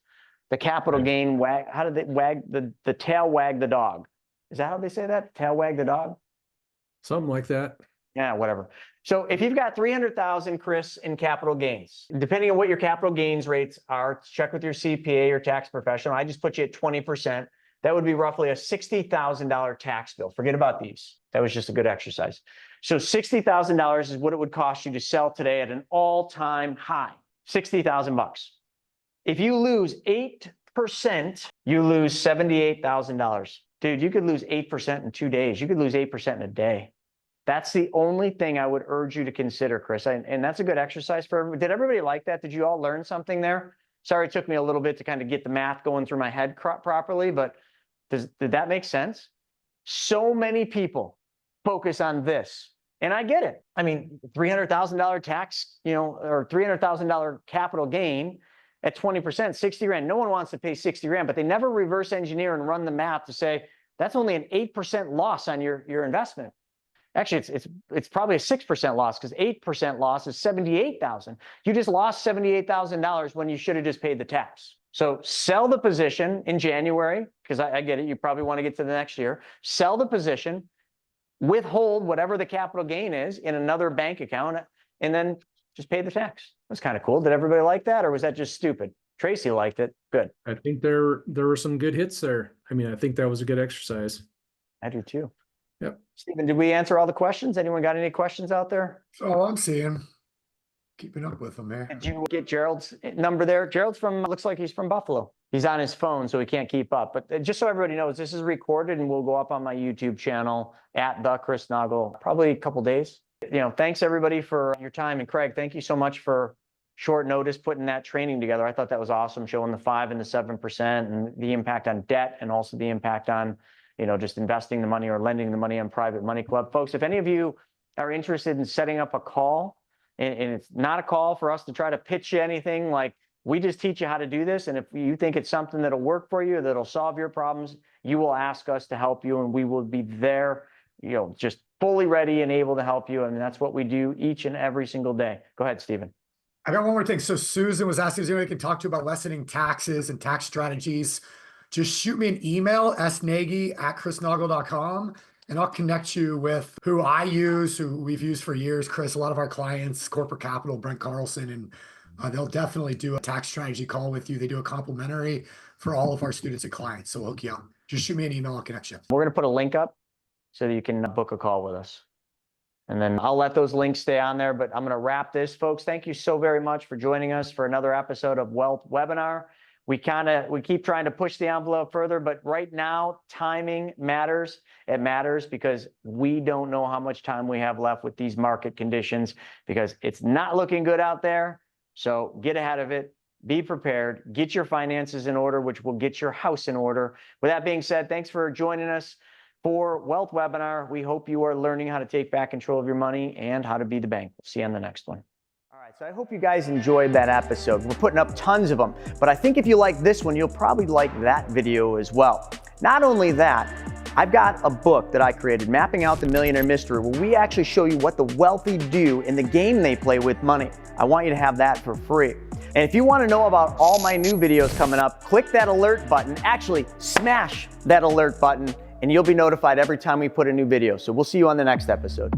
the capital gain wag, how do they wag, the tail wag the dog? Is that how they say that? Tail wag the dog? Something like that. Yeah, whatever. So if you've got 300,000, Chris, in capital gains, depending on what your capital gains rates are, check with your CPA or tax professional. I just put you at 20%. That would be roughly a $60,000 tax bill. Forget about these. That was just a good exercise. So $60,000 is what it would cost you to sell today at an all-time high. 60,000 bucks. If you lose 8%, you lose $78,000. Dude, you could lose 8% in 2 days. You could lose 8% in a day. That's the only thing I would urge you to consider, Chris. And that's a good exercise for everybody. Did everybody like that? Did you all learn something there? Sorry, it took me a little bit to kind of get the math going through my head properly, but did that make sense? So many people focus on this. And I get it. I mean, $300,000 tax, or $300,000 capital gain at 20%, 60 grand. No one wants to pay 60 grand, but they never reverse engineer and run the math to say, that's only an 8% loss on your investment. Actually, it's probably a 6% loss, because 8% loss is 78,000. You just lost $78,000 when you should have just paid the tax. So sell the position in January, because I get it. You probably want to get to the next year. Sell the position, withhold whatever the capital gain is in another bank account, and then just pay the tax. That's kind of cool. Did everybody like that, or was that just stupid? Tracy liked it. Good. I think there were some good hits there. I mean, I think that was a good exercise. I do too. Yep. Stephen, did we answer all the questions? Anyone got any questions out there? Oh, I'm seeing. Keeping up with them, man. Did you get Gerald's number there? Gerald's looks like he's from Buffalo. He's on his phone, so he can't keep up. But just so everybody knows, this is recorded and will go up on my YouTube channel at the Chris Naugle, probably a couple days. Thanks everybody for your time. And Craig, thank you so much for short notice putting that training together. I thought that was awesome, showing the 5 and the 7% and the impact on debt, and also the impact on, just investing the money or lending the money on Private Money Club. Folks, if any of you are interested in setting up a call, and it's not a call for us to try to pitch you anything, like, we just teach you how to do this. And if you think it's something that'll work for you, that'll solve your problems, you will ask us to help you, and we will be there, just fully ready and able to help you. And that's what we do each and every single day. Go ahead, Stephen. I got one more thing. So Susan was asking, is there anyone I can talk to about lessening taxes and tax strategies? Just shoot me an email, snaggy@chrisnaugle.com, and I'll connect you with who I use, who we've used for years, Chris, a lot of our clients, Corporate Capital, Brent Carlson, and they'll definitely do a tax strategy call with you. They do a complimentary for all of our students and clients. So we'll hook you up. Just shoot me an email, I'll connect you. We're going to put a link up so that you can book a call with us. And then I'll let those links stay on there, but I'm going to wrap this, folks. Thank you so very much for joining us for another episode of Wealth Webinar. We keep trying to push the envelope further, but right now, timing matters. It matters because we don't know how much time we have left with these market conditions, because it's not looking good out there. So get ahead of it, be prepared, get your finances in order, which will get your house in order. With that being said, thanks for joining us for Wealth Webinar. We hope you are learning how to take back control of your money and how to be the bank. We'll see you on the next one. All right, so I hope you guys enjoyed that episode. We're putting up tons of them, but I think if you like this one, you'll probably like that video as well. Not only that, I've got a book that I created, Mapping Out the Millionaire Mystery, where we actually show you what the wealthy do in the game they play with money. I want you to have that for free. And if you want to know about all my new videos coming up, click that alert button. Actually, smash that alert button, and you'll be notified every time we put a new video. So we'll see you on the next episode.